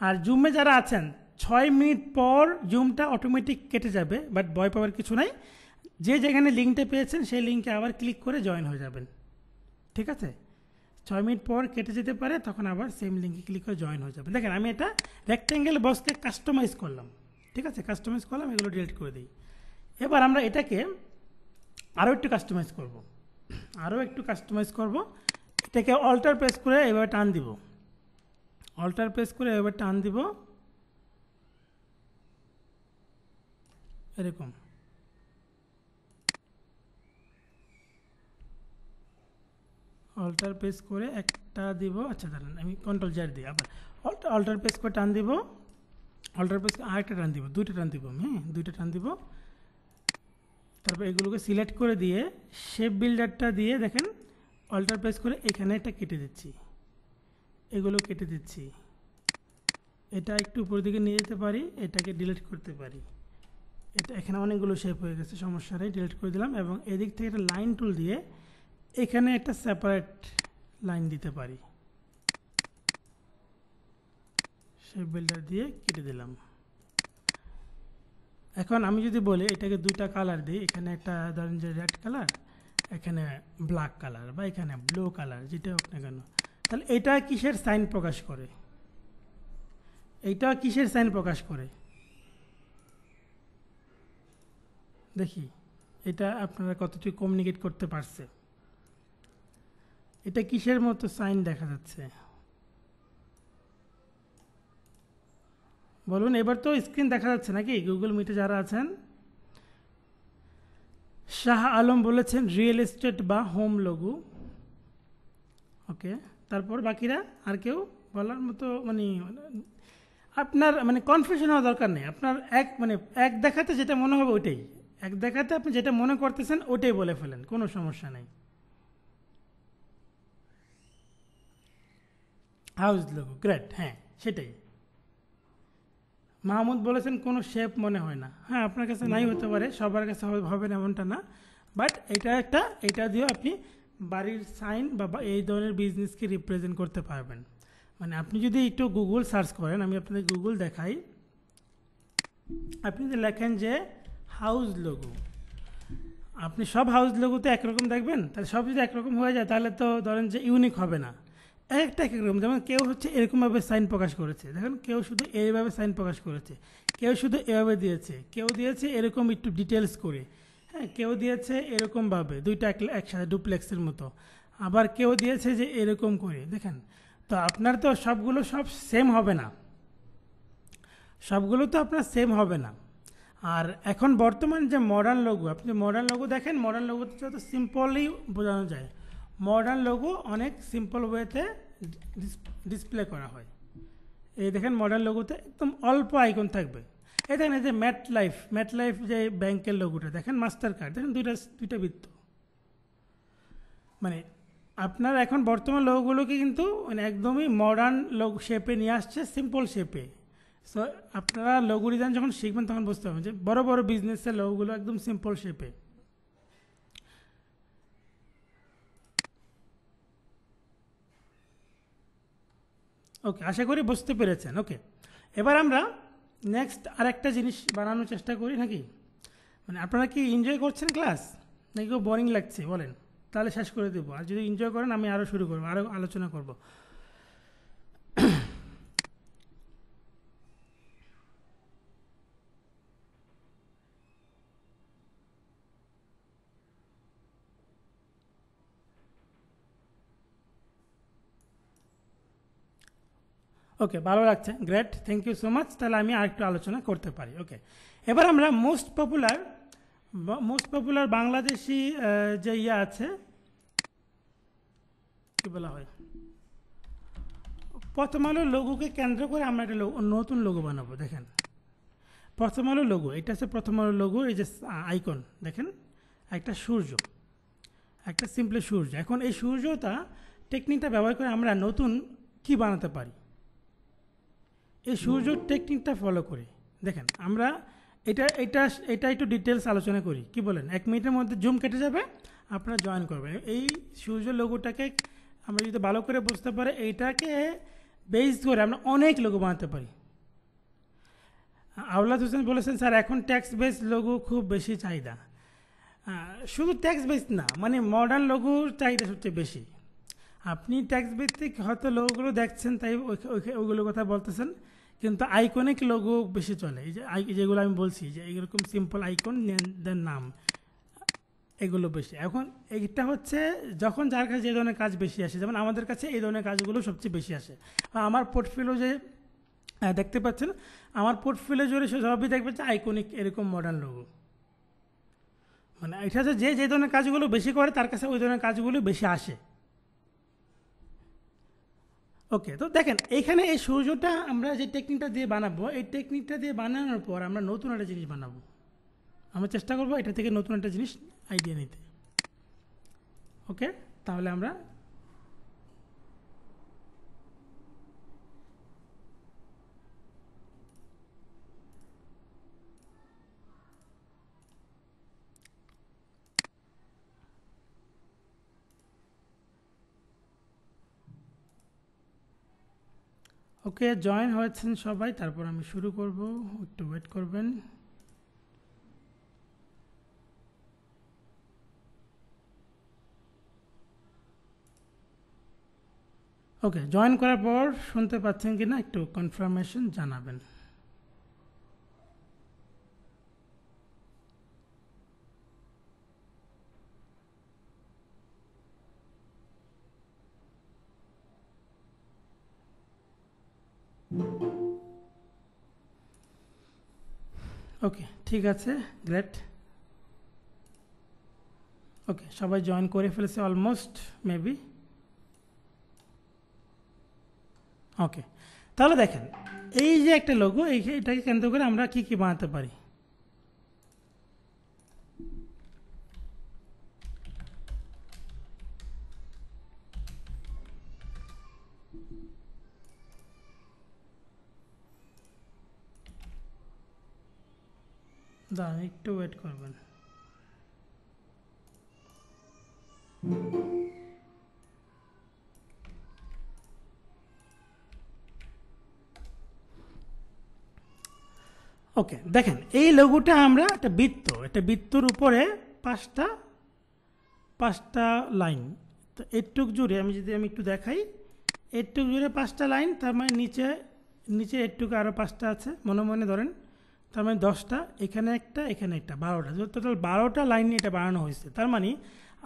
আর জুমে যারা আছেন 6 মিনিট পর জুমটা অটোমেটিক কেটে যাবে, বাট ভয় পাওয়ার কিছু নাই। যে যেখানে লিঙ্কটা পেয়েছেন সেই লিঙ্কে আবার ক্লিক করে জয়েন হয়ে যাবেন, ঠিক আছে? 6 মিনিট পর কেটে যেতে পারে, তখন আবার সেম লিঙ্কে ক্লিক করে জয়েন হয়ে যাবে। দেখেন আমি এটা রেক্ট্যাঙ্গেল বক্সকে কাস্টমাইজ করলাম, ঠিক আছে? কাস্টমাইজ করলাম, এগুলো ডিলিট করে দিই। এবার আমরা এটাকে আরও একটু কাস্টমাইজ করব, এটাকে অল্টার প্রেস করে এভাবে টান দিব, এরকম। অল্টার প্রেস করে একটা দিব, আচ্ছা দাঁড়ান আমি কন্ট্রোল জেড দিই, আবার অল্টার প্রেস করে টান দিব, অল্টার প্রেস করে আরেকটা টান দিব, দুইটা টান দিব, হ্যাঁ দুইটা টান দিব। তারপর এগুলোকে সিলেক্ট করে দিয়ে শেপ বিল্ডারটা দিয়ে দেখেন অল্টার প্রেস করে এখানে এটা কেটে দিচ্ছি, এগুলো কেটে দিচ্ছি। এটা একটু উপর দিকে নিয়ে যেতে পারি, এটাকে ডিলিট করতে পারি। এটা এখানে অনেকগুলো শেপ হয়ে গেছে, সমস্যা নেই, ডিলিট করে দিলাম। এবং এদিক থেকে একটা লাইন টুল দিয়ে এখানে একটা সেপারেট লাইন দিতে পারি, শেপ বিল্ডার দিয়ে কেটে দিলাম। এখন আমি যদি বলি এটাকে দুইটা কালার দিই, এখানে একটা ধরেন যে রেড কালার, এখানে ব্ল্যাক কালার, বা এখানে ব্লু কালার, যেটা হোক না কেন, তাহলে এটা কিসের সাইন প্রকাশ করে? এইটা কিসের সাইন প্রকাশ করে দেখি, এটা আপনারা কতটুকু কমিউনিকেট করতে পারছে? এটা কিসের মতো সাইন দেখা যাচ্ছে বলুন? এবার তো স্ক্রিন দেখা যাচ্ছে নাকি গুগল মিটে যারা আছেন? শাহ আলম বলেছেন রিয়েল এস্টেট বা হোম লোগো। ওকে, তারপর বাকিরা আর কেউ বলার মতো মানে আপনার মানে কনফিউশন হওয়া দরকার নেই। আপনার এক দেখাতে যেটা মনে হবে ওইটাই, এক দেখাতে আপনি যেটা মনে করতেছেন ওইটাই বলে ফেলেন, কোনো সমস্যা নেই। হাউস লোগো, গ্রেট, হ্যাঁ সেটাই। মাহমুদ বলেছেন কোনো শেপ মনে হয় না। হ্যাঁ আপনার কাছে নাই হতে পারে, সবার কাছে হবে না এমনটা না, বাট এটা দিয়েও আপনি বাড়ির সাইন বা এই ধরনের বিজনেসকে রিপ্রেজেন্ট করতে পারবেন। মানে আপনি যদি একটু গুগল সার্চ করেন, আমি আপনাদের গুগল দেখাই, আপনি যদি লেখেন যে হাউস লোগো, আপনি সব হাউস লোগোতে একরকম দেখবেন, তাহলে সব যদি একরকম হয়ে যায় তাহলে তো ধরেন যে ইউনিক হবে না, একটা এক রকম। যেমন কেউ হচ্ছে এরকমভাবে সাইন প্রকাশ করেছে, দেখেন কেউ শুধু এইভাবে সাইন প্রকাশ করেছে, কেউ শুধু এভাবে দিয়েছে, কেউ দিয়েছে এরকম একটু ডিটেলস করে, হ্যাঁ কেউ দিয়েছে এরকমভাবে দুইটা একসাথে ডুপ্লেক্সের মতো, আবার কেউ দিয়েছে যে এরকম করে, দেখেন। তো আপনার তো সবগুলো সেম হবে না, সবগুলো তো আপনার সেম হবে না। আর এখন বর্তমান যে মডার্ন লোগো, আপনি মডার্ন লোগো দেখেন, মডার্ন লোগোতে যত সিম্পলি বোঝানো যায়, মডার্ন লোগো অনেক সিম্পল ওয়েতে ডিসপ্লে করা হয়। এই দেখেন মডার্ন লোগোতে একদম অল্প আইকন থাকবে। এই দেখেন এই যে ম্যাট লাইফ যে ব্যাংকের লোগোটা দেখেন, মাস্টার কার্ড দেখেন, দুইটা বৃত্ত। মানে আপনার এখন বর্তমান লোগোগুলোকে কিন্তু মানে একদমই মডার্ন লোগো শেপে নিয়ে আসছে, সিম্পল শেপে। সো আপনারা লোগো ডিজাইন যখন শিখবেন তখন বুঝতে পারবেন যে বড় বড় বিজনেসের লোগোগুলো একদম সিম্পল শেপে। ওকে, আশা করি বুঝতে পেরেছেন। ওকে, এবার আমরা নেক্সট আরেকটা জিনিস বানানোর চেষ্টা করি নাকি? মানে আপনারা কি এনজয় করছেন ক্লাস, নাকি কেউ বোরিং লাগছে বলেন? তাহলে শেষ করে দেবো, আর যদি এনজয় করেন আমি আরও শুরু করবো, আরও আলোচনা করব। ওকে, ভালো লাগছে, great, thank you so much. তাহলে আমি আরেকটু আলোচনা করতে পারি। ওকে, এবার আমরা মোস্ট পপুলার বাংলাদেশি যে আছে কি বলা হয়, প্রথম আলো লোগোকে কেন্দ্র করে আমরা একটা নতুন লোগো বানাবো। দেখেন প্রথম আলো লোগো, এটা হচ্ছে প্রথম আলো লোগো। এই যে আইকন দেখেন, একটা সূর্য, একটা সিম্পলি সূর্য। এখন এই সূর্যটা টেকনিকটা ব্যবহার করে আমরা নতুন কি বানাতে পারি, এই সূর্য টেকনিকটা ফলো করে দেখেন আমরা এটা এটা এটা একটু ডিটেলস আলোচনা করি, কি বলেন? 1 মিনিটের মধ্যে জুম কেটে যাবে, আপনারা জয়েন করবেন। এই সূর্য লোগোটাকে আমরা যদি ভালো করে বুঝতে পারি, এইটাকে বেস করে আমরা অনেক লোগো বানাতে পারি। আওলাদ হোসেন বলেছেন স্যার এখন ট্যাক্স বেস লোগো খুব বেশি চাহিদা। শুধু ট্যাক্স বেস না, মানে মডার্ন লোগোর চাহিদা সবচেয়ে বেশি। আপনি ট্যাক্স ভিত্তিক হয়তো লোগোগুলো দেখছেন, তাই ওইগুলোর কথা বলতেছেন, কিন্তু আইকনিক লোগো বেশি চলে। এই যে যেগুলো আমি বলছি, যে এরকম সিম্পল আইকন দেন নাম, এগুলো বেশি। এখন এইটা হচ্ছে যখন যার কাছে যে ধরনের কাজ বেশি আসে, যেমন আমাদের কাছে এই ধরনের কাজগুলো সবচেয়ে বেশি আসে। আমার পোর্টফোলিও যে দেখতে পাচ্ছেন, আমার পোর্টফোলিও জুড়ে সবই দেখবেন যে আইকনিক এরকম মডার্ন লোগো। মানে এটা হচ্ছে যে ধরনের কাজগুলো বেশি করে তার কাছে ওই ধরনের কাজগুলো বেশি আসে। ওকে, তো দেখেন এইখানে এই সূর্যটা আমরা যে টেকনিকটা দিয়ে বানাবো, এই টেকনিকটা দিয়ে বানানোর পর আমরা নতুন একটা জিনিস বানাবো। আমরা চেষ্টা করবো এটা থেকে নতুন একটা জিনিস আইডিয়া নিতে। ওকে, তাহলে আমরা ওকে জয়েন হয়েছেন সবাই, তারপর আমি শুরু করব, একটু ওয়েট করবেন। ওকে, জয়েন করার পর শুনতে পাচ্ছেন কিনা একটু কনফার্মেশন জানাবেন। ওকে, ঠিক আছে, গ্রেট। ওকে, সবাই জয়েন করে ফেলেছে অলমোস্ট মেবি। ওকে, তাহলে দেখেন এই যে একটা লোগো, এটাকে কেন্দ্র করে আমরা কি কি বানাতে পারি। দাঁড়ান, একটু ওয়েট করবেন। ওকে, দেখেন এই লোগোটা আমরা একটা বৃত্তর উপরে পাঁচটা লাইন। তো এটুক জুড়ে আমি একটু দেখাই, এটুক জুড়ে 5টা লাইন, তার মানে নিচে এটুকু আরও 5টা আছে, মনে ধরেন, তার মানে 10টা, এখানে একটা, এখানে একটা, 12টা, টোটাল 12টা লাইন নিয়ে এটা বানানো হয়েছে। তার মানে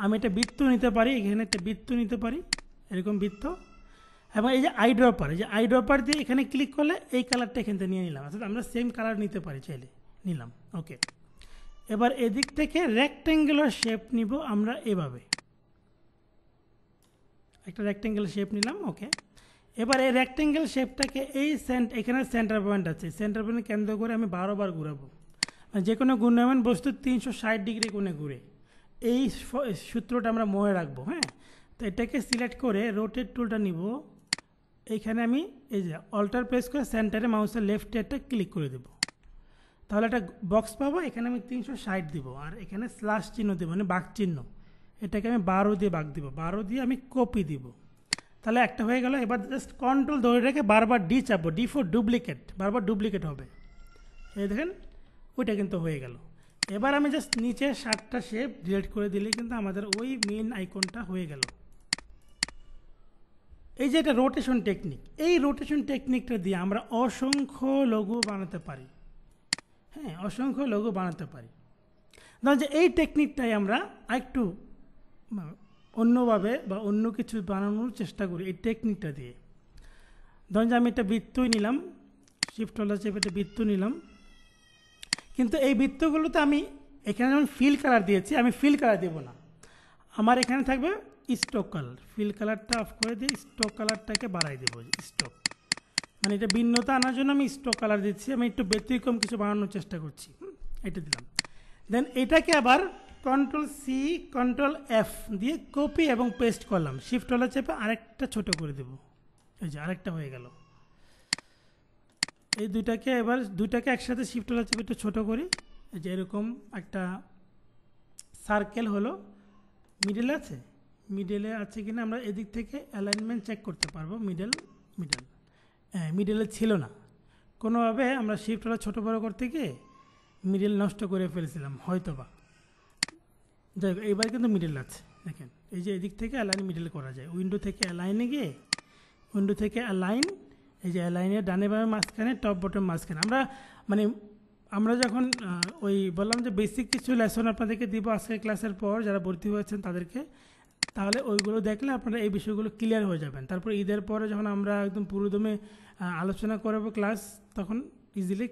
আমি একটা বৃত্ত নিতে পারি, এখানে একটা বৃত্ত নিতে পারি, এরকম বৃত্ত। এবং এই যে আই ড্রপার দিয়ে এখানে ক্লিক করলে এই কালারটা এখান থেকে নিয়ে নিলাম, অর্থাৎ আমরা সেম কালার নিতে পারি, চাইলে নিলাম। ওকে, এবার এদিক থেকে রেক্ট্যাঙ্গুলার শেপ নিব আমরা এভাবে, একটা রেক্ট্যাঙ্গুলার শেপ নিলাম। ওকে, এবার এই রেক্ট্যাঙ্গেল শেপটাকে এখানে সেন্টার পয়েন্ট আছে, সেন্টার পয়েন্ট কেন্দ্র করে আমি 12 বার ঘুরাবো। যে কোনো ঘূর্ণায়মান বস্তু 360 ডিগ্রি কোণে ঘুরে, এই সূত্রটা আমরা মনে রাখবো। হ্যাঁ, তো এটাকে সিলেক্ট করে রোটেট টুলটা নিব, এইখানে আমি এই যে অল্টার প্রেস করে সেন্টারে মাউসের লেফটে একটা ক্লিক করে দেব, তাহলে একটা বক্স পাবো। এখানে আমি 360 দিব, আর এখানে স্ল্যাশ চিহ্ন দেবো, মানে বাঘ চিহ্ন, এটাকে আমি 12 দিয়ে বাঘ দিব, 12 দিয়ে আমি কপি দিব, তাহলে একটা হয়ে গেল। এবার জাস্ট কন্ট্রোল ধরে রেখে বারবার ডি চাপবো, ডি ফর ডুপ্লিকেট, বারবার ডুপ্লিকেট হবে, এই দেখেন ওইটা কিন্তু হয়ে গেল। এবার আমি জাস্ট নিচে 7টা শেপ ডিলিট করে দিলে কিন্তু আমাদের ওই মেন আইকনটা হয়ে গেল। এই যে এটা রোটেশন টেকনিক, এই রোটেশন টেকনিকটা দিয়ে আমরা অসংখ্য লোগো বানাতে পারি। হ্যাঁ, অসংখ্য লোগো বানাতে পারি। ধরুন যে এই টেকনিকটাই আমরা একটু অন্যভাবে বা অন্য কিছু বানানোর চেষ্টা করি এই টেকনিকটা দিয়ে। ধরুন যে আমি একটা বৃত্তই নিলাম, শিফট হোল্ডার চেপে একটা বৃত্ত নিলাম, কিন্তু এই বৃত্তগুলোতে আমি এখানে যেমন ফিল কালার দিয়েছি, আমি ফিল কালার দেবো না, আমার এখানে থাকবে স্ট্রোক কালার। ফিল কালারটা অফ করে দিয়ে স্ট্রোক কালারটাকে বাড়াই দেবো, স্ট্রোক মানে এটা ভিন্নতা আনার জন্য আমি স্ট্রোক কালার দিচ্ছি, আমি একটু ব্যতিক্রম কিছু বানানোর চেষ্টা করছি, এটা দিলাম। দেন এটাকে আবার কন্ট্রোল সি কন্ট্রোল এফ দিয়ে কপি এবং পেস্ট করলাম, শিফট হোল্ডার চেপে আরেকটা ছোট করে দেব, এই যে আরেকটা হয়ে গেল। এই দুইটাকে একসাথে শিফট হোল্ডার চেপে একটু ছোটো করি, এই যে এরকম একটা সার্কেল হলো। মিডলে আছে কিনা আমরা এদিক থেকে অ্যালাইনমেন্ট চেক করতে পারবো। মিডলে ছিল না, কোনোভাবে আমরা শিফট হোল্ডার ছোটো বড়ো করতে গিয়ে মিডল নষ্ট করে ফেলেছিলাম হয়তোবা। যাই হোক, এইবার কিন্তু মিডল আছে, দেখেন এই যে এদিক থেকে অ্যালাইন মিডল করা যায়। উইন্ডো থেকে অ্যালাইনে গিয়ে অ্যালাইন, এই যে অ্যালাইনের ডানে বামে মাঝখানে, টপ বটম মাঝখানে। আমরা যখন ওই বললাম যে বেসিক কিছু লেসন আপনাদেরকে দিব আজকের ক্লাসের পর, যারা ভর্তি হয়েছেন তাদেরকে, তাহলে ওইগুলো দেখলে আপনারা এই বিষয়গুলো ক্লিয়ার হয়ে যাবেন। তারপর ঈদের পরে যখন আমরা একদম পুরোদমে আলোচনা করবো ক্লাস, তখন ইজিলি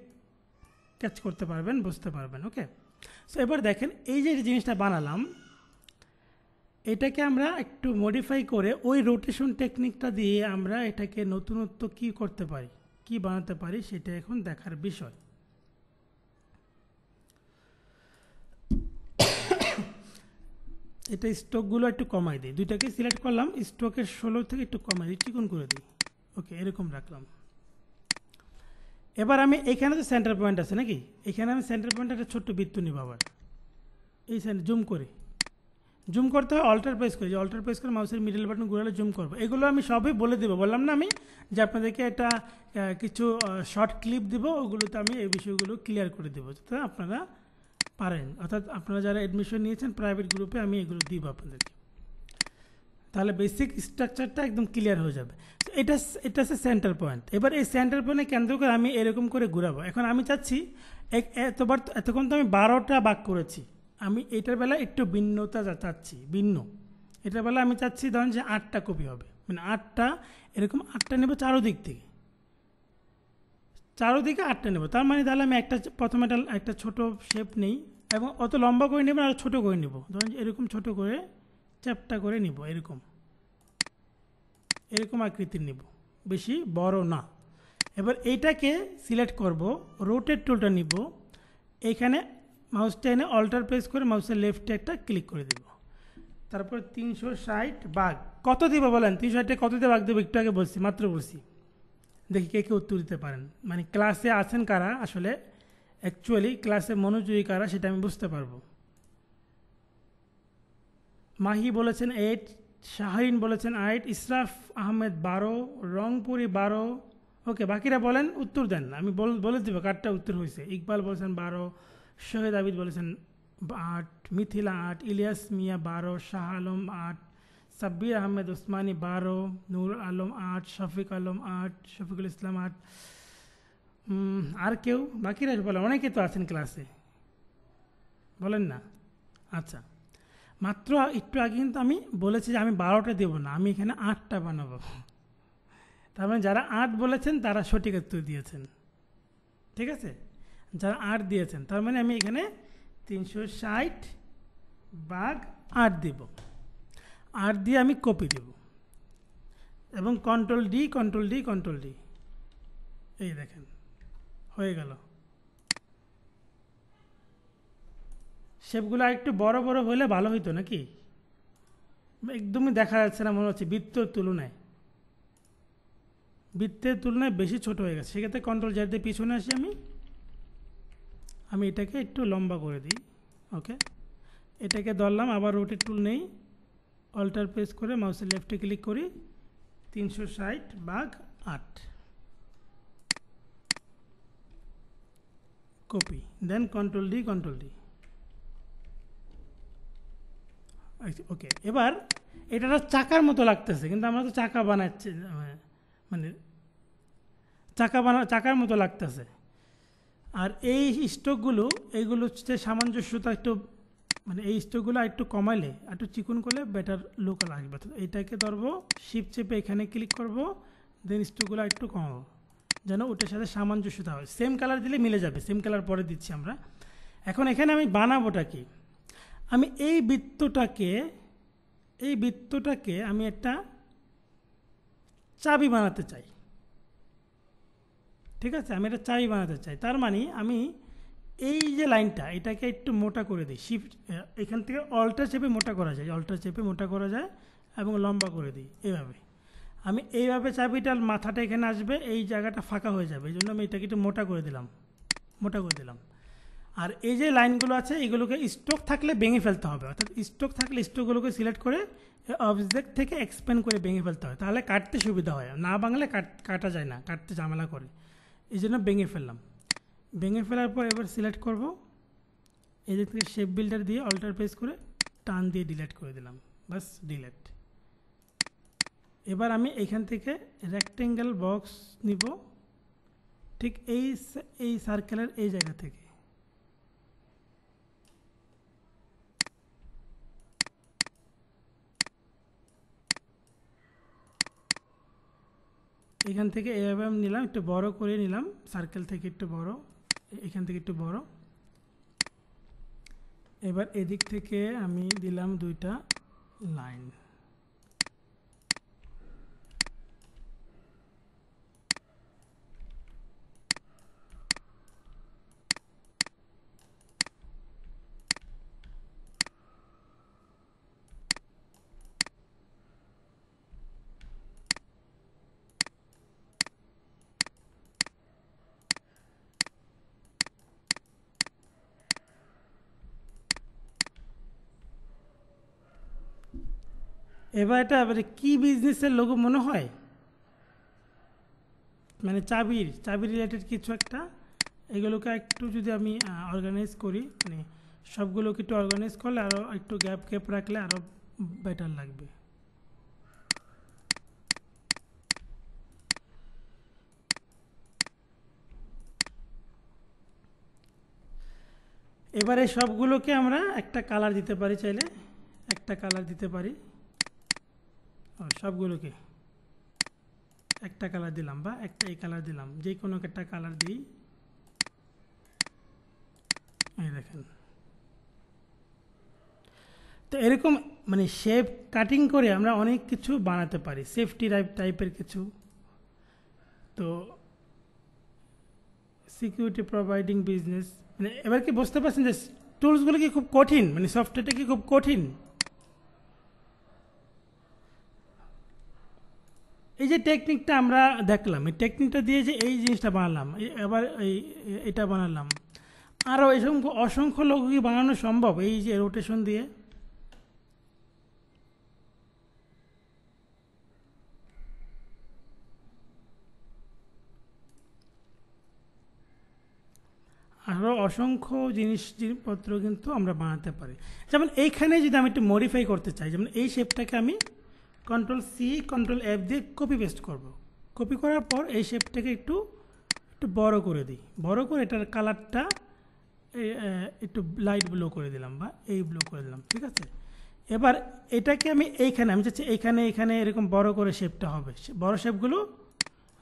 ক্যাচ করতে পারবেন, বুঝতে পারবেন। ওকে, সো এবার দেখেন এই যে জিনিসটা বানালাম, এটাকে আমরা একটু মডিফাই করে ওই রোটেশন টেকনিকটা দিয়ে আমরা এটাকে নতুনত্ব কি করতে পারি, কি বানাতে পারি, সেটা এখন দেখার বিষয়। এটা স্ট্রোকগুলো একটু কমাই দিই, দুইটাকে সিলেক্ট করলাম, স্ট্রোকের 16 থেকে একটু কমাই দিই, চিকন করে দিই। ওকে, এরকম রাখলাম। এবার আমি এখানে তো সেন্টার পয়েন্ট আছে নাকি, এখানে আমি সেন্টার পয়েন্টে একটা ছোট্ট বৃত্ত নিব। আবার এই জুম করতে হয়, অল্টার প্রেস করি, অল্টার প্রেস করে মাউসের মিডল বাটন ঘুরালে জুম করবো। এগুলো আমি সবই বলে দেবো, বললাম না আমি যে আপনাদেরকে এটা কিছু শর্ট ক্লিপ দিব, ওগুলোতে আমি এই বিষয়গুলো ক্লিয়ার করে দেবো যাতে আপনারা পারেন। অর্থাৎ আপনারা যারা অ্যাডমিশন নিয়েছেন প্রাইভেট গ্রুপে, আমি এগুলো দিব আপনাদেরকে, তাহলে বেসিক স্ট্রাকচারটা একদম ক্লিয়ার হয়ে যাবে। এটা হচ্ছে সেন্টার পয়েন্ট। এবার এই সেন্টার পয়েন্টে কেন্দ্র করে আমি এরকম করে ঘুরাবো। এখন আমি চাচ্ছি এতক্ষণ তো আমি 12টা ভাগ করেছি, আমি এটার বেলা একটু ভিন্নতা চাচ্ছি, এটার বেলা আমি চাচ্ছি ধরেন যে 8টা কপি হবে, মানে 8টা, এরকম 8টা নেব চারোদিকে 8টা নেব। তার মানে তাহলে আমি প্রথমে একটা ছোট শেপ নেই, এবং অত লম্বা করে নেব আর ছোটো করে নেব, ধরেন এরকম ছোট করে চ্যাপটা করে নিব, এরকম আকৃতির নিব, বেশি বড় না। এবার এইটাকে সিলেক্ট করব, রোটেট টুলটা নিব, এইখানে মাউসটা এনে অল্টার প্রেস করে মাউসের লেফটে একটা ক্লিক করে দেব। তারপর 360 ভাগ কত দিব বলেন, 360 কত দিয়ে ভাগ দেবো একটু আগে বলছি, মাত্র বলছি, দেখি কে উত্তর দিতে পারেন। মানে ক্লাসে আছেন কারা, আসলে অ্যাকচুয়ালি ক্লাসে মনোযোগী কারা সেটা আমি বুঝতে পারবো। মাহি বলেছেন 8, শাহরিন বলেছেন 8, ইসরাফ আহমেদ 12, রংপুরি 12। ওকে, বাকিরা বলেন, উত্তর দেন, আমি বলে দেবো কারটা উত্তর হয়েছে। ইকবাল বলেছেন 12, শহীদ আবিদ বলেছেন 8, মিথিলা 8, ইলিয়াস মিয়া 12, শাহ আলম 8, সাব্বির আহমেদ ওসমানী 12, নূর আলম 8, শফিক আলম 8, শফিকুল ইসলাম 8। আর কেউ বাকিরা বলেন, অনেকে তো আছেন ক্লাসে, বলেন না? আচ্ছা, মাত্র একটু আগে কিন্তু আমি বলেছি যে আমি 12টা দেবো না, আমি এখানে 8টা বানাবো। তার মানে যারা 8 বলেছেন তারা সঠিক উত্তর দিয়েছেন, ঠিক আছে? যারা 8 দিয়েছেন তার মানে আমি এখানে 360 ভাগ 8 দেব, 8 দিয়ে আমি কপি দেব, এবং কন্ট্রোল ডি, এই দেখেন হয়ে গেল। শেপগুলো একটু বড় বড় হলে ভালো হইতো নাকি, একদমই দেখা যাচ্ছে না মনে হচ্ছে, বৃত্তের তুলনায় বেশি ছোট হয়ে গেছে। সেক্ষেত্রে কন্ট্রোল জেড দিয়ে পিছনে আসি, আমি এটাকে একটু লম্বা করে দিই। ওকে, এটাকে ধরলাম, আবার রোটেট টুল নেই, অল্টার প্রেস করে মাউসের লেফটে ক্লিক করি, 360 ভাগ 8 কপি, দেন কন্ট্রোল ডি। ওকে, এবার এটা চাকার মতো লাগতেছে, কিন্তু আমরা তো চাকা বানাচ্ছি, মানে চাকার মতো লাগতেছে। আর এই স্ট্রোকগুলো, এইগুলো হচ্ছে সামঞ্জস্যতা একটু, মানে এই স্ট্রোকগুলো একটু কমাইলে, একটু চিকন করলে বেটার লুক আসবে। এটাকে ধরবো, শিফট চেপে এখানে ক্লিক করব, দেন স্ট্রোকগুলো একটু কমাবো যেন ওটার সাথে সামঞ্জস্যতা হয়। সেম কালার দিলে মিলে যাবে, সেম কালার পরে দিচ্ছি আমরা। এখন এখানে আমি বানাবোটা কি, আমি এই বৃত্তটাকে আমি একটা চাবি বানাতে চাই। ঠিক আছে, আমি একটা চাবি বানাতে চাই। তার মানে আমি এই যে লাইনটা এটাকে একটু মোটা করে দিই, শিফট এখান থেকে অল্টার চেপে মোটা করা যায়, অল্টার চেপে মোটা করা যায় এবং লম্বা করে দিই এইভাবে। আমি এইভাবে চাবিটার মাথাটা এখানে আসবে, এই জায়গাটা ফাঁকা হয়ে যাবে, এই জন্য আমি এটাকে একটু মোটা করে দিলাম। আর এই যে লাইনগুলো আছে এগুলোকে স্ট্রোক থাকলে ভেঙে ফেলতে হবে, অর্থাৎ স্ট্রোক থাকলে স্ট্রোকগুলোকে সিলেক্ট করে অবজেক্ট থেকে এক্সপ্যান্ড করে ভেঙে ফেলতে হয়, তাহলে কাটতে সুবিধা হয়। না বাংলায় কাটা যায় না, কাটতে ঝামেলা করে, এই জন্য ভেঙে ফেললাম। ভেঙে ফেলার পর এবার সিলেক্ট করব, এদিক থেকে শেপ বিল্ডার দিয়ে অল্টার প্রেস করে টান দিয়ে ডিলিট করে দিলাম, বাস ডিলিট। এবার আমি এখান থেকে রেক্টেঙ্গেল বক্স নিব, ঠিক এই সার্কেলের এই জায়গা থেকে। এখান থেকে এইভাবে আমি নিলাম, একটু বড় করে নিলাম, সার্কেল থেকে একটু বড়, এখান থেকে একটু বড়। এবার এদিক থেকে আমি দিলাম দুইটা লাইন। এবার এটা এবারে কি বিজনেসের লোগো মনে হয়, মানে চাবি রিলেটেড কিছু একটা। এগুলোকে একটু যদি আমি অর্গানাইজ করি, মানে সবগুলোকে একটু অর্গানাইজ করলে আরও একটু গ্যাপ রাখলে আরও বেটার লাগবে। এবারে সবগুলোকে আমরা একটা কালার দিতে পারি, চাইলে একটা কালার দিতে পারি, সবগুলোকে একটা কালার দিলাম বা একটা এই কালার দিলাম, যে কোনো একটা কালার দিই। এই দেখেন, তো এরকম মানে শেপ কাটিং করে আমরা অনেক কিছু বানাতে পারি, সেফটি টাইপের কিছু। তো সিকিউরিটি প্রোভাইডিং বিজনেস, মানে এবার কি বুঝতে পারছেন যে টুলসগুলো কি খুব কঠিন, মানে সফটওয়্যারটা কি খুব কঠিন। এই যে টেকনিকটা আমরা দেখলাম, এই টেকনিকটা দিয়ে যে এই জিনিসটা বানালাম, এবার এটা বানালাম, আরও এসব অসংখ্য লোক কি বানানো সম্ভব এই যে রোটেশন দিয়ে। আরও অসংখ্য জিনিসপত্র কিন্তু আমরা বানাতে পারি। যেমন এইখানে যদি আমি একটু মডিফাই করতে চাই, যেমন এই শেপটাকে আমি Ctrl+C Ctrl+F দিয়ে কপি পেস্ট করব। কপি করার পর এই শেপটাকে একটু বড় করে দিই, বড় করে এটার কালারটা একটু লাইট ব্লু করে দিলাম বা এই ব্লু করে দিলাম, ঠিক আছে। এবার এটাকে আমি আমি চাচ্ছি এইখানে এরকম বড় করে শেপটা হবে, বড় শেপগুলো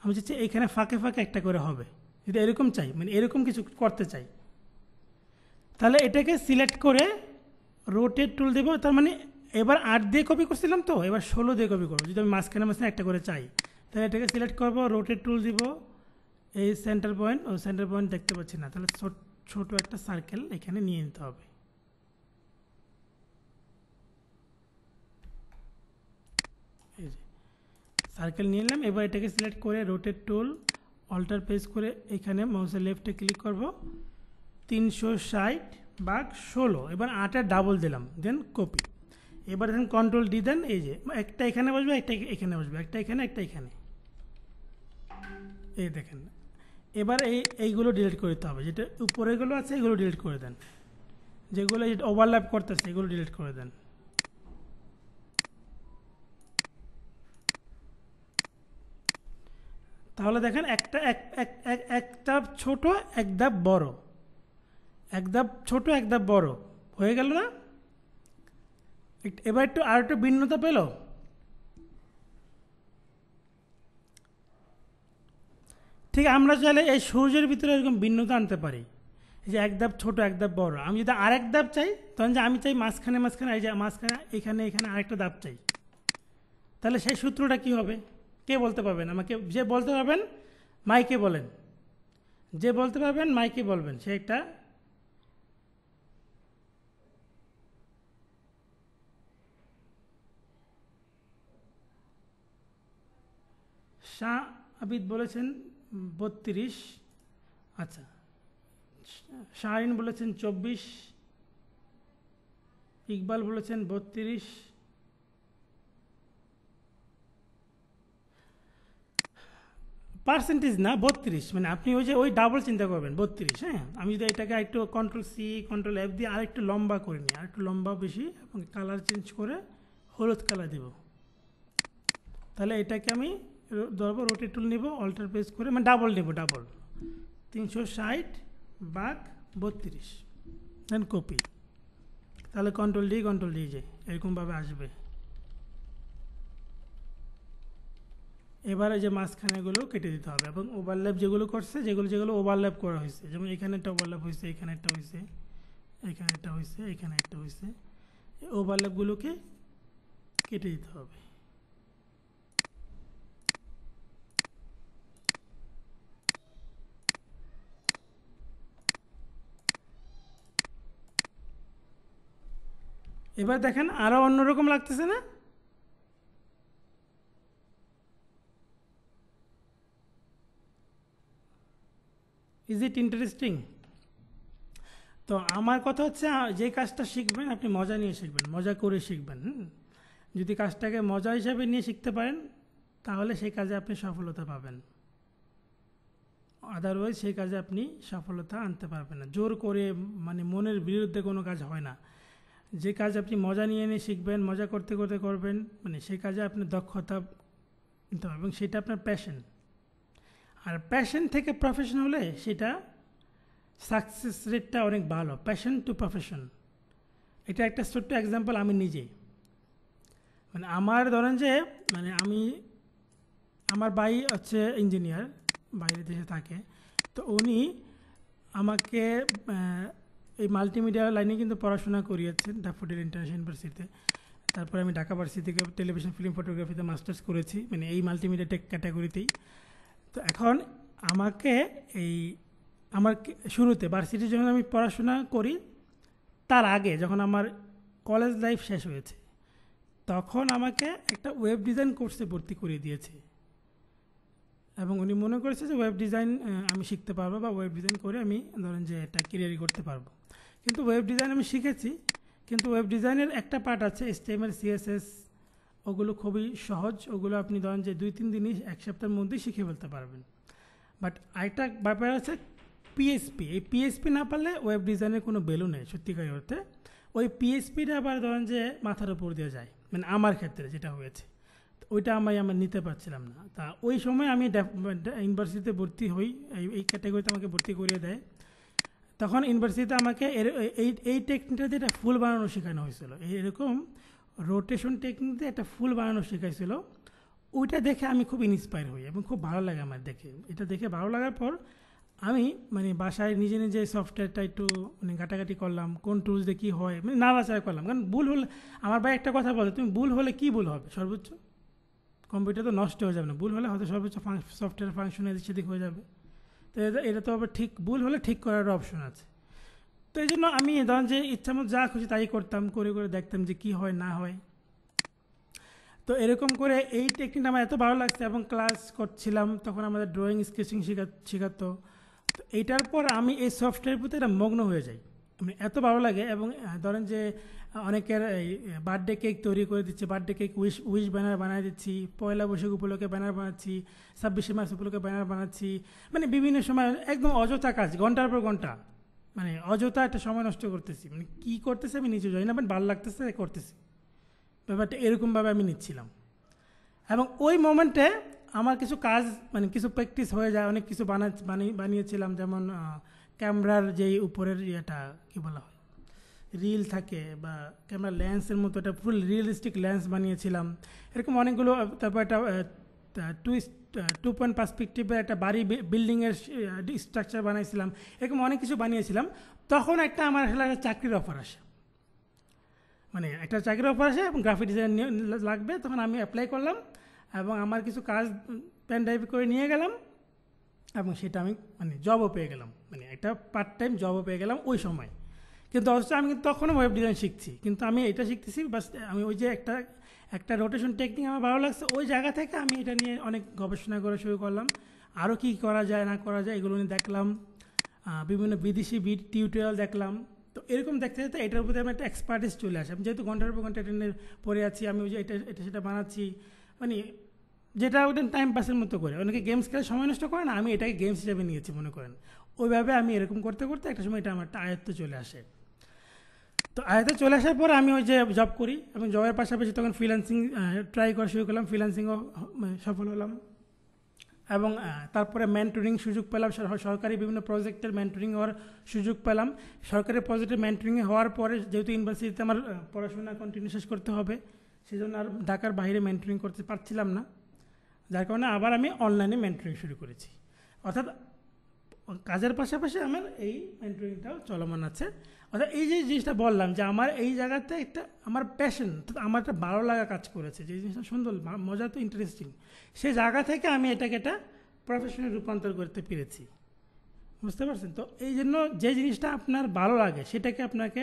আমি চাচ্ছি এইখানে ফাঁকে একটা করে হবে। যদি এরকম চাই, মানে এরকম কিছু করতে চাই, তাহলে এটাকে সিলেক্ট করে রোটেট টুল দেবো। তার মানে এবার 8 দিয়ে কপি করছিলাম, তো এবার 16 দিয়ে কপি করবো। যদি আমি মাঝখানে একটা করে চাই, তাহলে এটাকে সিলেক্ট করবো, রোটেট টুল দিব, এই সেন্টার পয়েন্ট দেখতে পাচ্ছি না, তাহলে ছোট একটা সার্কেল এখানে নিয়ে নিতে হবে। এই যে সার্কেল নিয়ে নিলাম। এবার এটাকে সিলেক্ট করে রোটেট টুল অল্টার প্রেস করে এখানে মাউসের লেফটে ক্লিক করব, 360/16। এবার 8-এর ডাবল দিলাম, দেন কপি। এবার দেখেন Ctrl+D দেন, এই যে একটা এখানে বসবে, একটা এখানে বসবে, একটা এখানে একটা এখানে, এই দেখেন। এবার এইগুলো ডিলিট করে দিতে হবে, যেটা উপরেগুলো আছে এগুলো ডিলিট করে দেন, যেগুলো ওভারল্যাপ করতেছে এগুলো ডিলিট করে দেন। তাহলে দেখেন একটা ছোট এক ধাপ বড়, এক ধাপ ছোট এক ধাপ বড় হয়ে গেল না। এবার আর একটু ভিন্নতা পেল। ঠিক আমরা চাইলে এই সূর্যের ভিতরে এরকম ভিন্নতা আনতে পারি, এই যে এক ধাপ ছোটো এক ধাপ বড়। আমি যদি আরেক ধাপ চাই তখন যে আমি চাই মাঝখানে মাঝখানে, এই যে মাঝখানে এখানে এখানে আরেকটা ধাপ চাই, তাহলে সেই সূত্রটা কী হবে? কে বলতে পারবেন আমাকে? যে বলতে পারবেন মাইকে বলেন, যে বলতে পারবেন মাইকে বলবেন। সে একটা শাহ আবিদ বলেছেন 32, আচ্ছা শাহরিন বলেছেন 24, ইকবাল বলেছেন 32, পার্সেন্টেজ না 32, মানে আপনি ওই যে ওই ডাবল চিন্তা করবেন 32। হ্যাঁ, আমি যদি এটাকে একটু Ctrl+C Ctrl+F দিয়ে আরেকটু লম্বা করে নিই, আরেকটু লম্বা বেশি, এবং কালার চেঞ্জ করে হলুদ কালার দেব, তাহলে এটাকে আমি ধরবো, রোটেট টুল নিব, অল্টার প্রেস করে, মানে ডাবল নেব, ডাবল 360/32, দেন কপি, তাহলে Ctrl+D Ctrl+D যে এরকমভাবে আসবে। এবারে যে মাঝখানেগুলো কেটে দিতে হবে, এবং ওভারল্যাপ যেগুলো করছে, যেগুলো ওভারল্যাপ করা হয়েছে, যেমন এখানে একটা ওভারল্যাপ হয়েছে, এখানে একটা হয়েছে, এখানে একটা হয়েছে, এখানে একটা হয়েছে, এই ওভারল্যাপগুলোকে কেটে দিতে হবে। এবার দেখেন আরও অন্যরকম লাগতেছে না? Is it interesting? তো আমার কথা হচ্ছে, যে কাজটা শিখবেন আপনি মজা নিয়ে শিখবেন, মজা করে শিখবেন। যদি কাজটাকে মজা হিসাবে নিয়ে শিখতে পারেন তাহলে সেই কাজে আপনি সফলতা পাবেন, আদারওয়াইজ সেই কাজে আপনি সফলতা আনতে পারবেন না। জোর করে, মানে মনের বিরুদ্ধে কোনো কাজ হয় না। যে কাজ আপনি মজা নিয়ে নিয়ে শিখবেন, মজা করতে করতে করবেন, মানে সেই কাজে আপনি দক্ষতা নিতে হবে, এবং সেটা আপনার প্যাশন। আর প্যাশন থেকে প্রফেশন হলে সেটা সাকসেস রেটটা অনেক ভালো। প্যাশন টু প্রফেশন, এটা একটা ছোট্ট এক্সাম্পল আমি নিজে, মানে আমার ধরেন যে, মানে আমার ভাই হচ্ছে ইঞ্জিনিয়ার, বাইরে দেশে থাকে, তো উনি আমাকে এই মাল্টিমিডিয়া লাইনে কিন্তু পড়াশোনা করিয়েছেন ড্যাফোডিল ইন্টারন্যাশনাল ইউনিভার্সিটিতে। তারপরে আমি ঢাকা ভার্সিটি থেকে টেলিভিশন ফিল্ম ফটোগ্রাফিতে মাস্টার্স করেছি, মানে এই মাল্টিমিডিয়া টেক ক্যাটাগরিতেই। তো এখন আমাকে আমার শুরুতে ভার্সিটির যখন আমি পড়াশোনা করি, তার আগে যখন আমার কলেজ লাইফ শেষ হয়েছে, তখন আমাকে একটা ওয়েব ডিজাইন কোর্সে ভর্তি করিয়ে দিয়েছে, এবং উনি মনে করেছে যে ওয়েব ডিজাইন আমি শিখতে পারবো, বা ওয়েব ডিজাইন করে আমি ধরেন যে এটা ক্যারিয়ারই করতে পারবো। কিন্তু ওয়েব ডিজাইন আমি শিখেছি, কিন্তু ওয়েব ডিজাইনের একটা পার্ট আছে HTML CSS, ওগুলো খুবই সহজ, ওগুলো আপনি ধরেন যে 2-3 দিনই, এক সপ্তাহের মধ্যেই শিখে ফেলতে পারবেন। বাট আরেকটা ব্যাপার আছে PHP, এই PHP না পারলে ওয়েব ডিজাইনের কোনো ভ্যালু নেই সত্যিকার অর্থে। ওই PHPটা আবার ধরেন যে মাথার উপর দিয়ে যায়, মানে আমার ক্ষেত্রে যেটা হয়েছে, ওইটা আমার নিতে পারছিলাম না। তা ওই সময় আমি ইউনিভার্সিটিতে ভর্তি হই, এই ক্যাটাগরিতে আমাকে ভর্তি করিয়ে দেয়। তখন ইউনিভার্সিটিতে আমাকে এই টেকনিকটা দিয়ে একটা ফুল বানানো শেখানো হয়েছিল, এরকম রোটেশন টেকনিক দিয়ে একটা ফুল বানানো শেখাইছিল। ওইটা দেখে আমি খুব ইন্সপায়ার হই এবং খুব ভালো লাগে আমার দেখে। এটা দেখে ভালো লাগার পর আমি মানে বাসায় নিজে নিজে সফটওয়্যারটা একটু মানে ঘাটাঘাটি করলাম, কোন টুলস দিয়ে কী হয়, মানে নাড়াচাড়া করলাম। কারণ ভুল হলে, আমার ভাই একটা কথা বলে, তুমি ভুল হলে কী ভুল হবে, সর্বোচ্চ কম্পিউটার তো নষ্ট হয়ে যাবে না, ভুল হলে হয়তো সর্বোচ্চ সফটওয়্যার ফাংশন এদিক সেদিক হয়ে যাবে। তো এটা তো আবার ঠিক, ভুল হলে ঠিক করার অপশন আছে। তো এই জন্য আমি ধরেন যে ইচ্ছামতো যা খুশি তাই করতাম, করে করে দেখতাম যে কী হয় না হয়। তো এরকম করে এই টেকনিকটা আমার এত ভালো লাগছে, এবং ক্লাস করছিলাম তখন আমাদের ড্রয়িং স্কেচিং শেখাতো। তো এইটার পর আমি এই সফটওয়্যারের প্রতি একটা মগ্ন হয়ে যাই, মানে এত ভালো লাগে। এবং ধরেন যে অনেকের এই বার্থডে কেক তৈরি করে দিচ্ছি, বার্থডে কেক উইশ ব্যানার বানিয়ে দিচ্ছি, পয়লা বৈশাখ উপলক্ষে ব্যানার বানাচ্ছি, 26শে মার্চ উপলক্ষে ব্যানার বানাচ্ছি, মানে বিভিন্ন সময় একদম অযথা কাজ, ঘন্টার পর ঘন্টা, মানে অযথা একটা সময় নষ্ট করতেছি, মানে কী করতেছি আমি নিজে জানি না, বাট ভালো লাগতেছে করতেছি, ব্যাপারটা এরকমভাবে আমি নিচ্ছিলাম। এবং ওই মোমেন্টে আমার কিছু কাজ, মানে কিছু প্র্যাকটিস হয়ে যায়, অনেক কিছু বানিয়েছিলাম, যেমন ক্যামেরার যেই উপরের ইয়েটা কী বলা হয়, রিল থাকে, বা ক্যামেরা লেন্সের মতো একটা ফুল রিয়েলিস্টিক লেন্স বানিয়েছিলাম, এরকম অনেকগুলো। তারপর একটা টু টু পয়েন্ট পার্সপেক্টিভের একটা বাড়ি বিল্ডিংয়ের স্ট্রাকচার বানাইছিলাম, এরকম অনেক কিছু বানিয়েছিলাম। তখন একটা আমার আসলে একটা চাকরির অফার আসে, মানে একটা চাকরির অফার আসে এবং গ্রাফিক ডিজাইন লাগবে। তখন আমি অ্যাপ্লাই করলাম এবং আমার কিছু কাজ পেন ড্রাইভ করে নিয়ে গেলাম এবং সেটা আমি মানে জবও পেয়ে গেলাম, মানে একটা পার্ট টাইম জবও পেয়ে গেলাম ওই সময়। কিন্তু অথচ আমি কিন্তু তখনও ওয়েব ডিজাইন শিখছি, কিন্তু আমি এটা শিখতেছি বাস আমি ওই যে একটা রোটেশন টেকনিক আমার ভালো লাগছে, ওই জায়গা থেকে আমি এটা নিয়ে অনেক গবেষণা করা শুরু করলাম, আরও কী করা যায় না করা যায় এগুলো নিয়ে দেখলাম, বিভিন্ন বিদেশি টিউটোরিয়াল দেখলাম। তো এরকম দেখতে দেখতে এটার প্রতি আমি একটা এক্সপার্টিস চলে আসে। আমি যেহেতু ঘন্টার পর ঘন্টা ট্রেনে পড়ে আছি, আমি ওই যে এটা সেটা বানাচ্ছি, মানে যেটা ওটা টাইম পাসের মতো করে। অনেকে গেমস খেলে সময় নষ্ট করে না, আমি এটাকে গেমস হিসেবে নিয়েছি মনে করেন। ওইভাবে আমি এরকম করতে করতে একটা সময় এটা আমার একটা আয়ত্তে চলে আসে। তো আয়ত্তে চলে আসার পর আমি ওই যে জব করি এবং জবের পাশাপাশি তখন ফ্রিল্যান্সিং ট্রাই করা শুরু করলাম, ফ্রিল্যান্সিংও সফল হলাম। এবং তারপরে মেন্টরিং সুযোগ পেলাম, সরকারি বিভিন্ন প্রজেক্টের মেন্টরিং হওয়ার সুযোগ পেলাম। সরকারি প্রজেক্টের মেন্টরিং হওয়ার পরে যেহেতু ইউনিভার্সিটিতে আমার পড়াশোনা কন্টিনিউ শেষ করতে হবে, সেই জন্য আর ঢাকার বাইরে মেন্টরিং করতে পারছিলাম না, যার কারণে আবার আমি অনলাইনে মেন্টরিং শুরু করেছি। অর্থাৎ কাজের পাশাপাশি আমার এই মেন্টরিংটাও চলমান আছে। অর্থাৎ এই যে জিনিসটা বললাম যে আমার এই জায়গাতে একটা আমার প্যাশন, আমার একটা ভালো লাগা কাজ করেছে, যে জিনিসটা সুন্দর মজা তো ইন্টারেস্টিং, সেই জায়গা থেকে আমি এটাকে একটা প্রফেশনে রূপান্তর করতে পেরেছি, বুঝতে পারছেন? তো এই জন্য যে জিনিসটা আপনার ভালো লাগে সেটাকে আপনাকে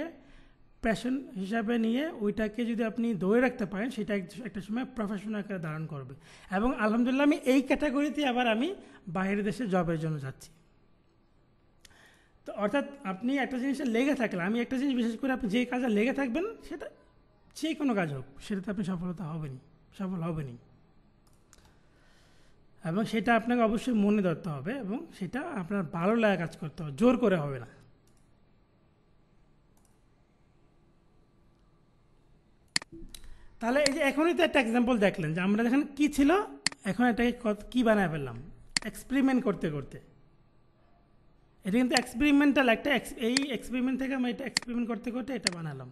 প্যাশন হিসাবে নিয়ে ওইটাকে যদি আপনি ধরে রাখতে পারেন, সেটা একটা সময় প্রফেশন আকারে ধারণ করবে। এবং আলহামদুলিল্লাহ আমি এই ক্যাটাগরিতে আবার আমি বাইরের দেশে জবের জন্য যাচ্ছি। তো অর্থাৎ আপনি একটা জিনিসে লেগে থাকলে, আমি একটা জিনিস বিশেষ করে আপনি যে কাজে লেগে থাকবেন সেটা যে কোনো কাজ হোক, সেটাতে আপনি সফল হবেনই। এবং সেটা আপনাকে অবশ্যই মনে ধরতে হবে এবং সেটা আপনার ভালো লাগা কাজ করতে হবে, জোর করে হবে না। তাহলে এই যে এখনই তো একটা এক্সাম্পল দেখলেন যে আমরা দেখেন কী ছিল, এখন এটাকে কী বানায় ফেললাম এক্সপেরিমেন্ট করতে করতে। এটা কিন্তু এক্সপেরিমেন্টাল একটা, এই এক্সপেরিমেন্ট থেকে আমি এটা এক্সপেরিমেন্ট করতে করতে এটা বানালাম।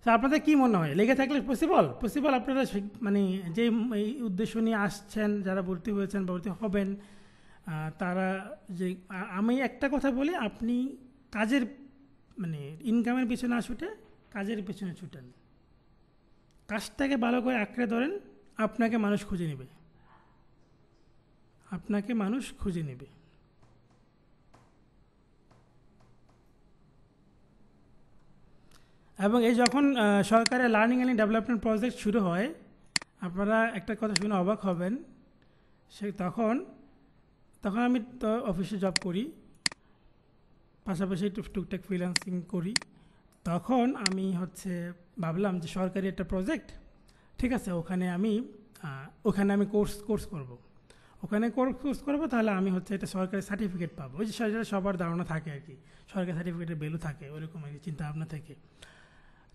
তো আপনাদের কী মনে হয়, লেগে থাকলে পসিবল? আপনারা মানে যে এই উদ্দেশ্য নিয়ে আসছেন, যারা ভর্তি হয়েছেন ভর্তি হবেন, তারা যে আমি একটা কথা বলি, আপনি কাজের মানে ইনকামের পিছনে না ছুটে কাজের পিছনে ছুটেন, কাজটাকে ভালো করে আঁকড়ে ধরেন, আপনাকে মানুষ খুঁজে নেবে। এবং এই যখন সরকারের লার্নিং অ্যান্ড ডেভেলপমেন্ট প্রজেক্ট শুরু হয়, আপনারা একটা কথা শুনে অবাক হবেন, তখন আমি তো অফিসে জব করি, পাশাপাশি টুকটাক ফ্রিল্যান্সিং করি। তখন আমি ভাবলাম যে সরকারি একটা প্রজেক্ট, ঠিক আছে, ওখানে আমি কোর্স করব। ওখানে কোর্স করবো, তাহলে আমি এটা সরকারি সার্টিফিকেট পাবো। ওই যে সবার ধারণা থাকে আর কি, সরকারি সার্টিফিকেটের ভ্যালু থাকে, ওরকম আর কি চিন্তা ভাবনা থেকে।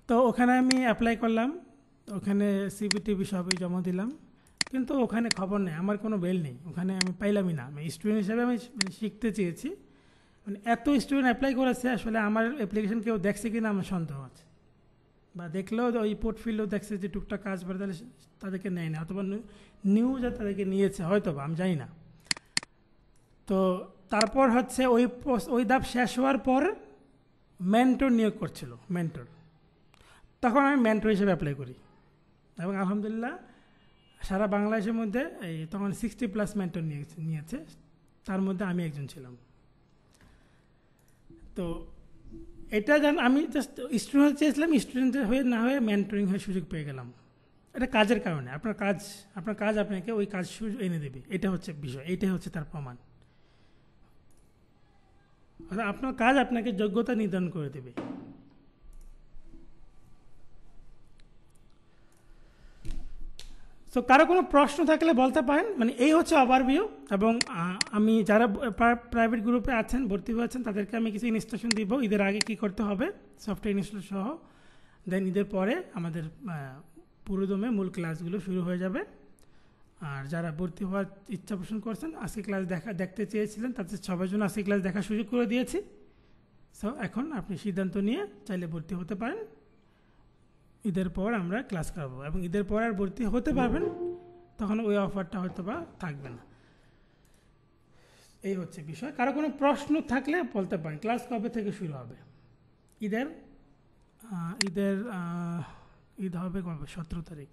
তো ওখানে আমি অ্যাপ্লাই করলাম, ওখানে সিভিটিভি সবই জমা দিলাম, কিন্তু ওখানে খবর নেই, আমার কোনো বেল নেই, ওখানে আমি পাইলামই না। আমি স্টুডেন্ট হিসাবে আমি শিখতে চেয়েছি, মানে এত স্টুডেন্ট অ্যাপ্লাই করেছে, আসলে আমার অ্যাপ্লিকেশন কেউ দেখছে কিনা আমার সন্দেহ আছে, বা দেখলেও ওই পোর্টফোলিও দেখছে যে টুকটাক কাজ করে, তাহলে তাদেরকে নেয় না, অথবা নিউজ তাদেরকে নিয়েছে হয়তো বা, আমি জানি না। তো তারপর ওই ধাপ শেষ হওয়ার পর মেন্টর নিয়োগ করছিল, তখন আমি মেন্টর হিসেবে অ্যাপ্লাই করি এবং আলহামদুলিল্লাহ সারা বাংলাদেশের মধ্যে তখন 60+ মেন্টর নিয়েছে, তার মধ্যে আমি একজন ছিলাম। তো এটা আমি জাস্ট স্টুডেন্ট চেয়েছিলাম, স্টুডেন্ট হয়ে না হয়ে মেন্টরিং হয়ে সুযোগ পেয়ে গেলাম। এটা কাজের কারণে, আপনার কাজ আপনাকে ওই কাজ এনে দেবে, এটা হচ্ছে বিষয়, এইটাই হচ্ছে তার প্রমাণ। আপনার কাজ আপনাকে যোগ্যতা নির্ধারণ করে দেবে। সো কারো কোনো প্রশ্ন থাকলে বলতে পারেন, মানে এই হচ্ছে ওভারভিউ। এবং আমি যারা প্রাইভেট গ্রুপে আছেন, ভর্তি হয়েছেন, তাদেরকে আমি কিছু ইনস্ট্রাকশন দিব ঈদের আগে কী করতে হবে, সফটওয়্যার ইনস্টল সহ। দেন ঈদের পরে আমাদের পুরোদমে মূল ক্লাসগুলো শুরু হয়ে যাবে। আর যারা ভর্তি হওয়ার ইচ্ছা পোষণ করছেন, আজকে ক্লাস দেখতে চেয়েছিলেন, তাদের সবার জন্য আজকে ক্লাস দেখার সুযোগ করে দিয়েছি। সো এখন আপনি সিদ্ধান্ত নিয়ে চাইলে ভর্তি হতে পারেন। ঈদের পর আমরা ক্লাস করাবো, এবং ঈদের পর আর ভর্তি হতে পারবেন, তখন ওই অফারটা হয়তো বা থাকবে না। এই হচ্ছে বিষয়। কারো কোনো প্রশ্ন থাকলে বলতে পারেন। ক্লাস কবে থেকে শুরু হবে? ঈদের ঈদের ঈদ হবে কবে? 17 তারিখ।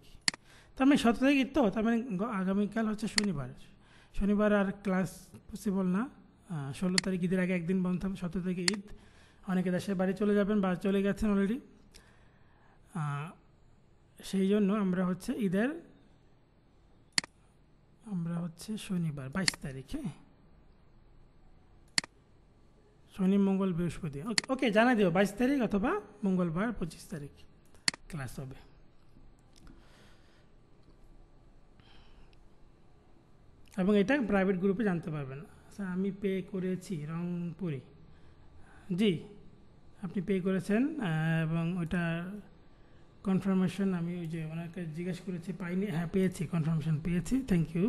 তার মানে 17 তারিখ ঈদ, তো তার মানে আগামীকাল হচ্ছে শনিবার। শনিবার আর ক্লাস পসিবল না। 16 তারিখ ঈদের আগে একদিন বন্ধ হবে, 17 তারিখে ঈদ। অনেকে দেশের বাড়ি চলে যাবেন বা চলে গেছেন অলরেডি। সেই জন্য আমরা হচ্ছে ঈদের শনিবার 22 তারিখে, শনি মঙ্গল বৃহস্পতি, ওকে জানাই দেব 22 তারিখ অথবা মঙ্গলবার 25 তারিখ ক্লাস হবে। এবং এটা প্রাইভেট গ্রুপে জানতে পারবেন। আচ্ছা, আমি পে করেছি রংপুরে। জি, আপনি পে করেছেন, এবং ওইটা কনফার্মেশন আমি ওই যে ওনাকে জিজ্ঞেস করেছি, পাইনি। হ্যাঁ, পেয়েছি, কনফার্মেশন পেয়েছি, থ্যাংক ইউ।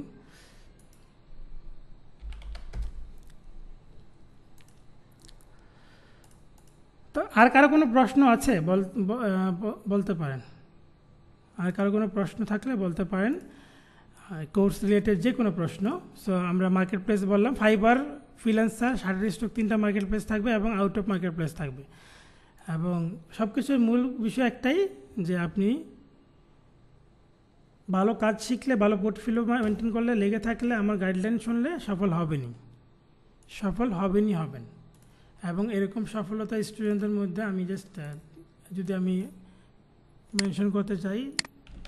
তো আর কারো কোনো প্রশ্ন আছে বলতে পারেন। আর কারো কোনো প্রশ্ন থাকলে বলতে পারেন, কোর্স রিলেটেড যে কোনো প্রশ্ন। সো আমরা মার্কেট প্লেস বললাম, ফাইবার, ফ্রিল্যান্সার, শাটারস্টক 3টা মার্কেট প্লেস থাকবে এবং আউট অফ মার্কেট প্লেস থাকবে। এবং সব কিছুর মূল বিষয় একটাই, যে আপনি ভালো কাজ শিখলে, ভালো পোর্টফোলিও মেনটেন করলে, লেগে থাকলে, আমার গাইডলাইন শুনলে সফল হবেন। এবং এরকম সফলতা স্টুডেন্টদের মধ্যে আমি জাস্ট যদি আমি মেনশন করতে চাই,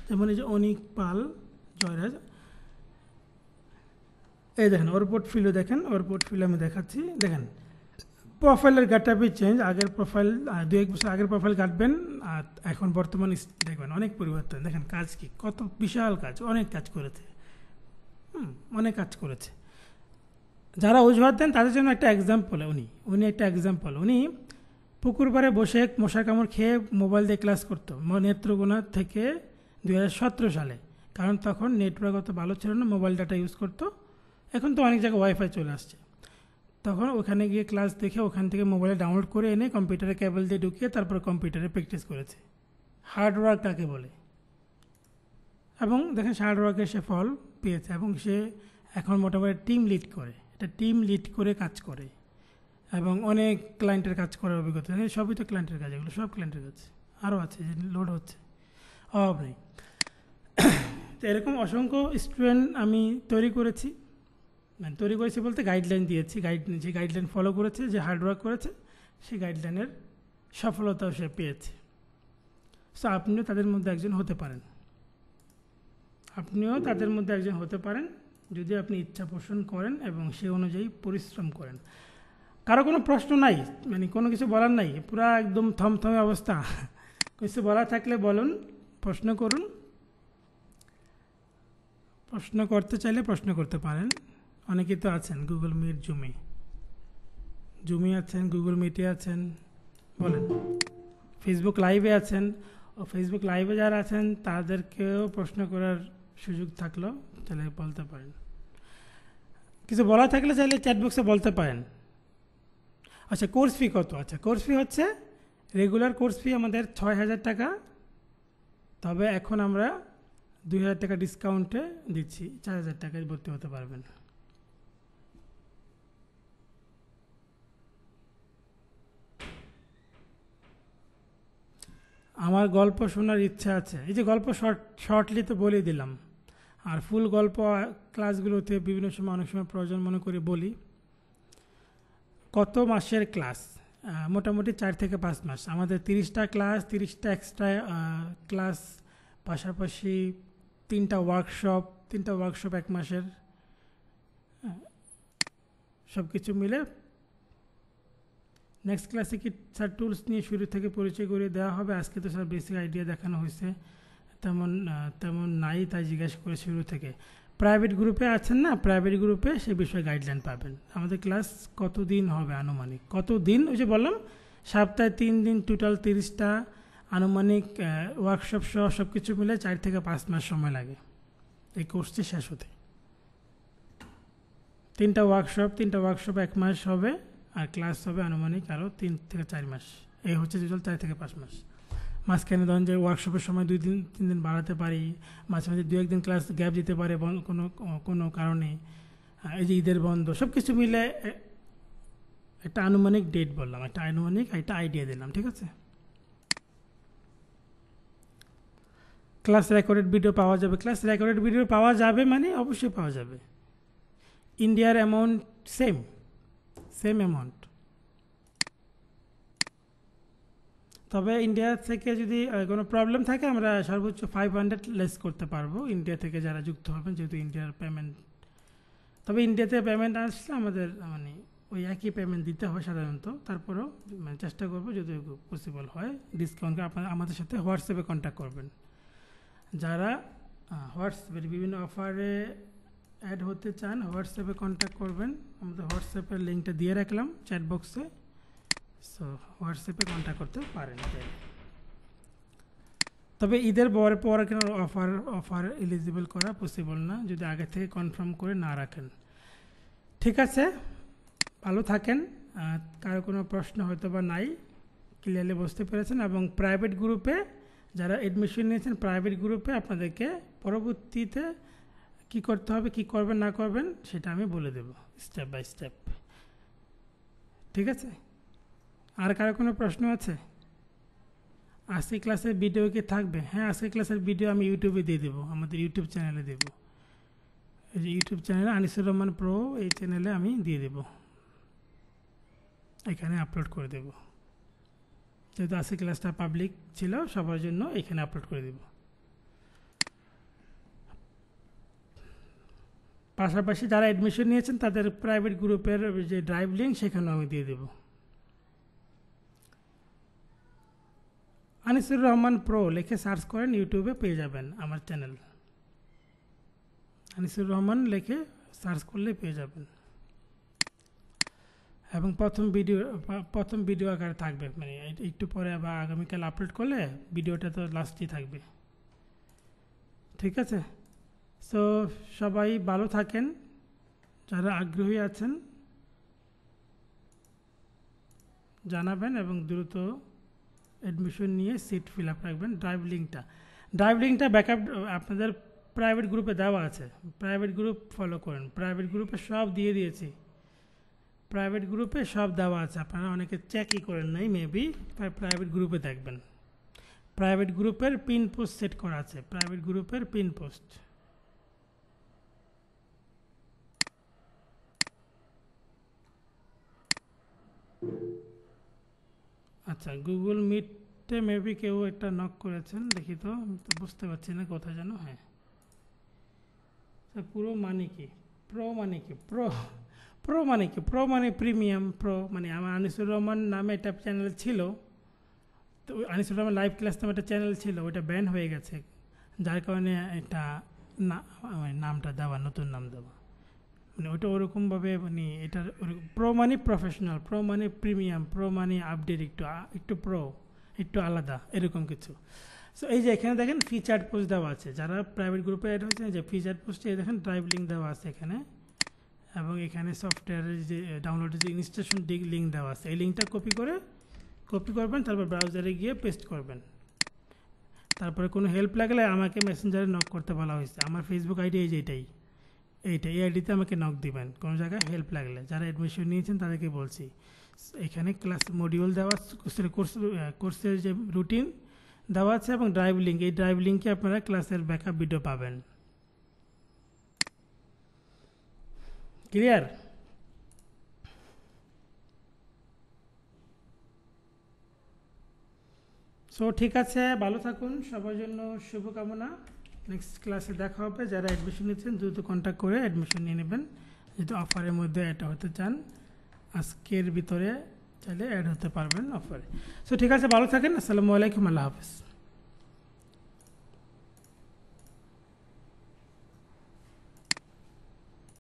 যেমন এই যে অনিক পাল, জয়রাজ, এই দেখেন ওর পোর্টফোলিও, দেখেন ওর পোর্টফোলিও আমি দেখাচ্ছি। দেখেন প্রোফাইলের গাটাবি চেঞ্জ, আগের প্রোফাইল 2-1 বছর আগের প্রোফাইল কাটবেন, আর এখন বর্তমান দেখবেন অনেক পরিবর্তন। দেখেন কাজ কি, কত বিশাল কাজ, অনেক কাজ করেছে, অনেক কাজ করেছে। যারা অজুহাত দেন তাদের জন্য একটা এক্সাম্পল, উনি একটা এক্সাম্পল। উনি পুকুর পাড়ে বসে মশা কামড় খেয়ে মোবাইল দিয়ে ক্লাস করতো নেত্রকোনা থেকে 2017 সালে, কারণ তখন নেটওয়ার্ক অত ভালো ছিল না, মোবাইল ডাটা ইউজ করতো। এখন তো অনেক জায়গায় ওয়াইফাই চলে আসছে। তখন ওখানে গিয়ে ক্লাস দেখে ওখান থেকে মোবাইলে ডাউনলোড করে এনে কম্পিউটারে কেবল দিয়ে ঢুকিয়ে তারপর কম্পিউটারে প্র্যাকটিস করেছে। হার্ডওয়ার্ক তাকে বলে। এবং দেখেন হার্ডওয়ার্কের সে ফল পেয়েছে, এবং সে এখন মোটামুটি টিম লিড করে, এটা টিম লিড করে কাজ করে, এবং অনেক ক্লায়েন্টের কাজ করার অভিজ্ঞতা। সবই তো ক্লায়েন্টের কাজ, এগুলো সব ক্লায়েন্টের কাজ, আরও আছে যে লোড হচ্ছে, অভাব নেই। তো এরকম অসংখ্য স্টুডেন্ট আমি তৈরি করেছি, বলতে গাইডলাইন দিয়েছি, যে গাইডলাইন ফলো করেছে, যে হার্ডওয়ার্ক করেছে, সেই গাইডলাইনের সফলতাও সে পেয়েছে। সো আপনিও তাদের মধ্যে একজন হতে পারেন, যদি আপনি ইচ্ছা পোষণ করেন এবং সে অনুযায়ী পরিশ্রম করেন। কারো কোনো প্রশ্ন নাই, মানে কোনো কিছু বলার নাই, পুরা একদম থমথমে অবস্থা? কিছু বলার থাকলে বলুন, প্রশ্ন করুন। প্রশ্ন করতে চাইলে প্রশ্ন করতে পারেন। অনেকেই তো আছেন গুগল মিট, জুমে আছেন, গুগল মিটে আছেন, বলেন। ফেসবুক লাইভে আছেন, ফেসবুক লাইভে যারা আছেন তাদেরকেও প্রশ্ন করার সুযোগ থাকলো, তাহলে বলতে পারেন। কিছু বলা থাকলে চাইলে চ্যাটবক্সে বলতে পারেন। আচ্ছা, কোর্স ফি কত? আচ্ছা, কোর্স ফি হচ্ছে রেগুলার কোর্স ফি আমাদের 6,000 টাকা, তবে এখন আমরা 2,000 টাকা ডিসকাউন্টে দিচ্ছি, 4,000 টাকায় ভর্তি হতে পারবেন। আমার গল্প শোনার ইচ্ছা আছে, এই যে গল্প শর্টলি তো বলে দিলাম, আর ফুল গল্প ক্লাসগুলোতে বিভিন্ন সময় অনেক সময় প্রয়োজন মনে করে বলি। কত মাসের ক্লাস? মোটামুটি 4 থেকে 5 মাস। আমাদের 30টা ক্লাস, 30টা এক্সট্রা ক্লাস, পাশাপাশি 3টা ওয়ার্কশপ 1 মাসের, সব কিছু মিলে। নেক্সট ক্লাসে কি স্যার টুলস নিয়ে শুরু থেকে পরিচয় করে দেওয়া হবে? আজকে তো স্যার বেসিক আইডিয়া দেখানো হয়েছে, তেমন নাই, তাই জিজ্ঞাসা করে শুরু থেকে। প্রাইভেট গ্রুপে আছেন না, প্রাইভেট গ্রুপে সে বিষয়ে গাইডলাইন পাবেন। আমাদের ক্লাস কতদিন হবে আনুমানিক? কতদিন? ওই যে বললাম, সপ্তাহে 3 দিন, টোটাল 30টা, আনুমানিক ওয়ার্কশপ সহ সব কিছু মিলে 4 থেকে 5 মাস সময় লাগে এই কোর্সটি শেষ হতে। 3টা ওয়ার্কশপ 1 মাস হবে, আর ক্লাস হবে আনুমানিক আরও 3 থেকে 4 মাস। এই হচ্ছে টোটাল 4 থেকে 5 মাস। মাঝখানে ধরুন যে ওয়ার্কশপের সময় 2-3 দিন বাড়াতে পারি, মাঝে মাঝে 2-1 দিন ক্লাস গ্যাপ দিতে পারে কোনো কোনো কারণে, এই যে ঈদের বন্ধ, সব কিছু মিলে একটা আনুমানিক ডেট বললাম, একটা আনুমানিক একটা আইডিয়া দিলাম, ঠিক আছে। ক্লাস রেকর্ডেড ভিডিও পাওয়া যাবে, ক্লাস রেকর্ডেড ভিডিও পাওয়া যাবে মানে অবশ্যই পাওয়া যাবে। ইন্ডিয়ার অ্যামাউন্ট সেম অ্যামাউন্ট, তবে ইন্ডিয়া থেকে যদি কোনো প্রবলেম থাকে আমরা সর্বোচ্চ 500 লেস করতে পারবো ইন্ডিয়া থেকে যারা যুক্ত হবেন, যেহেতু ইন্ডিয়ার পেমেন্ট। তবে ইন্ডিয়াতে পেমেন্ট আসলে আমাদের মানে ওই একই পেমেন্ট দিতে হয় সাধারণত, তারপরেও মানে চেষ্টা করবো যদি পসিবল হয় ডিসকাউন্ট আপনারা আমাদের সাথে হোয়াটসঅ্যাপে কন্ট্যাক্ট করবেন। যারা হোয়াটসঅ্যাপের বিভিন্ন অফারে অ্যাড হতে চান হোয়াটসঅ্যাপে কন্ট্যাক্ট করবেন, আমাদের হোয়াটসঅ্যাপের লিঙ্কটা দিয়ে রাখলাম চ্যাট বক্সে, সো হোয়াটসঅ্যাপে কন্ট্যাক্ট করতে পারেন। তবে ঈদের পরে কেন অফার এলিজিবল করা পসিবল না যদি আগে থেকে কনফার্ম করে না রাখেন। ঠিক আছে, ভালো থাকেন। কারো কোনো প্রশ্ন হয়তো বা নাই, ক্লিয়ারলি বুঝতে পেরেছেন। এবং প্রাইভেট গ্রুপে যারা অ্যাডমিশন নিয়েছেন প্রাইভেট গ্রুপে আপনাদেরকে পরবর্তীতে কি করতে হবে, কি করবেন না করবেন সেটা আমি বলে দেব স্টেপ বাই স্টেপ, ঠিক আছে। আর কারো কোনো প্রশ্ন আছে? আজকে ক্লাসের ভিডিও কি থাকবে? হ্যাঁ, আজকে ক্লাসের ভিডিও আমি ইউটিউবে দিয়ে দেবো, আমাদের ইউটিউব চ্যানেলে দেব। এই যে ইউটিউব চ্যানেলে আনিসুর রহমান প্রো, এই চ্যানেলে আমি দিয়ে দেব, এখানে আপলোড করে দেব। যেহেতু আজকে ক্লাসটা পাবলিক ছিল সবার জন্য, এখানে আপলোড করে দেব। পাশাপাশি যারা অ্যাডমিশন নিয়েছেন তাদের প্রাইভেট গ্রুপের যে ড্রাইভ লিঙ্ক সেখানেও আমি দিয়ে দেব। আনিসুর রহমান প্রো লিখে সার্চ করেন, ইউটিউবে পেয়ে যাবেন আমার চ্যানেল। আনিসুর রহমান লিখে সার্চ করলে পেয়ে যাবেন। এবং প্রথম ভিডিও আকারে থাকবে, মানে একটু পরে বা আগামীকাল আপলোড করলে ভিডিওটা তো লাস্টই থাকবে, ঠিক আছে। সো সবাই ভালো থাকেন, যারা আগ্রহী আছেন জানাবেন এবং দ্রুত অ্যাডমিশন নিয়ে সিট ফিল আপ রাখবেন। ড্রাইভ লিঙ্কটা ব্যাকআপ আপনাদের প্রাইভেট গ্রুপে দেওয়া আছে, প্রাইভেট গ্রুপ ফলো করেন। প্রাইভেট গ্রুপে সব দিয়ে দিয়েছি, প্রাইভেট গ্রুপে সব দেওয়া আছে, আপনারা অনেকে চেকই করেন নাই মেবি, প্রাইভেট গ্রুপে দেখবেন। প্রাইভেট গ্রুপের পিন পোস্ট সেট করা আছে, প্রাইভেট গ্রুপের পিন পোস্ট। আচ্ছা, গুগল মিটে মেবি কেউ একটা নক করেছেন, দেখি তো, আমি তো বুঝতে পারছি না কোথায় যেন। হ্যাঁ, পুরো মানে কি, প্রো মানে কি, প্রো মানে প্রিমিয়াম। প্রো মানে আমার আনিসুর রহমান নামে একটা চ্যানেল ছিল, তো আনিসুর রহমান লাইভ ক্লাস নামে একটা চ্যানেল ছিল, ওইটা ব্যান হয়ে গেছে, যার কারণে এটা নামটা দেওয়া, নতুন নাম দেওয়া, মানে ওইটা ওরকমভাবে, মানে এটার প্রো মানে প্রফেশনাল, প্রো মানে প্রিমিয়াম, প্রো মানে আপডেট, একটু প্রো, একটু আলাদা, এরকম কিছু। সো এই যে এখানে দেখেন ফিচার্ড পোস্ট দেওয়া আছে, যারা প্রাইভেট গ্রুপে অ্যাড হয়েছে যে ফিচার্ড পোস্টে দেখেন ড্রাইভ লিঙ্ক দেওয়া আছে এখানে, এবং এখানে সফটওয়্যারের যে ডাউনলোডের যে ইনস্টলেশন লিঙ্ক দেওয়া আছে, এই লিঙ্কটা কপি করবেন, তারপর ব্রাউজারে গিয়ে পেস্ট করবেন। তারপরে কোনো হেল্প লাগলে আমাকে মেসেঞ্জারে নক করতে বলা হয়েছে, আমার ফেসবুক আইডি এই যে এই আইডিতে আমাকে নক দিবেন কোনো জায়গায় হেল্প লাগলে। যারা অ্যাডমিশন নিয়েছেন তাদেরকে বলছি, এখানে ক্লাস মডিউল দেওয়া, কোর্সের যে রুটিন দেওয়া আছে এবং ড্রাইভ লিঙ্ক, এই ড্রাইভ লিঙ্কে আপনারা ক্লাসের ব্যাকআপ ভিডিও পাবেন। ক্লিয়ার? সো ঠিক আছে, ভালো থাকুন, সবার জন্য শুভকামনা। নেক্সট ক্লাসে দেখা হবে। যারা অ্যাডমিশন নিচ্ছেন দ্রুত কন্ট্যাক্ট করে অ্যাডমিশন নিয়ে নেবেন, যেহেতু অফারের মধ্যে অ্যাড হতে চান, আজকের ভিতরে চাইলে অ্যাড হতে পারবেন অফারে। সো ঠিক আছে, ভালো থাকেন, আসসালামু আলাইকুম, আল্লাহ হাফেজ।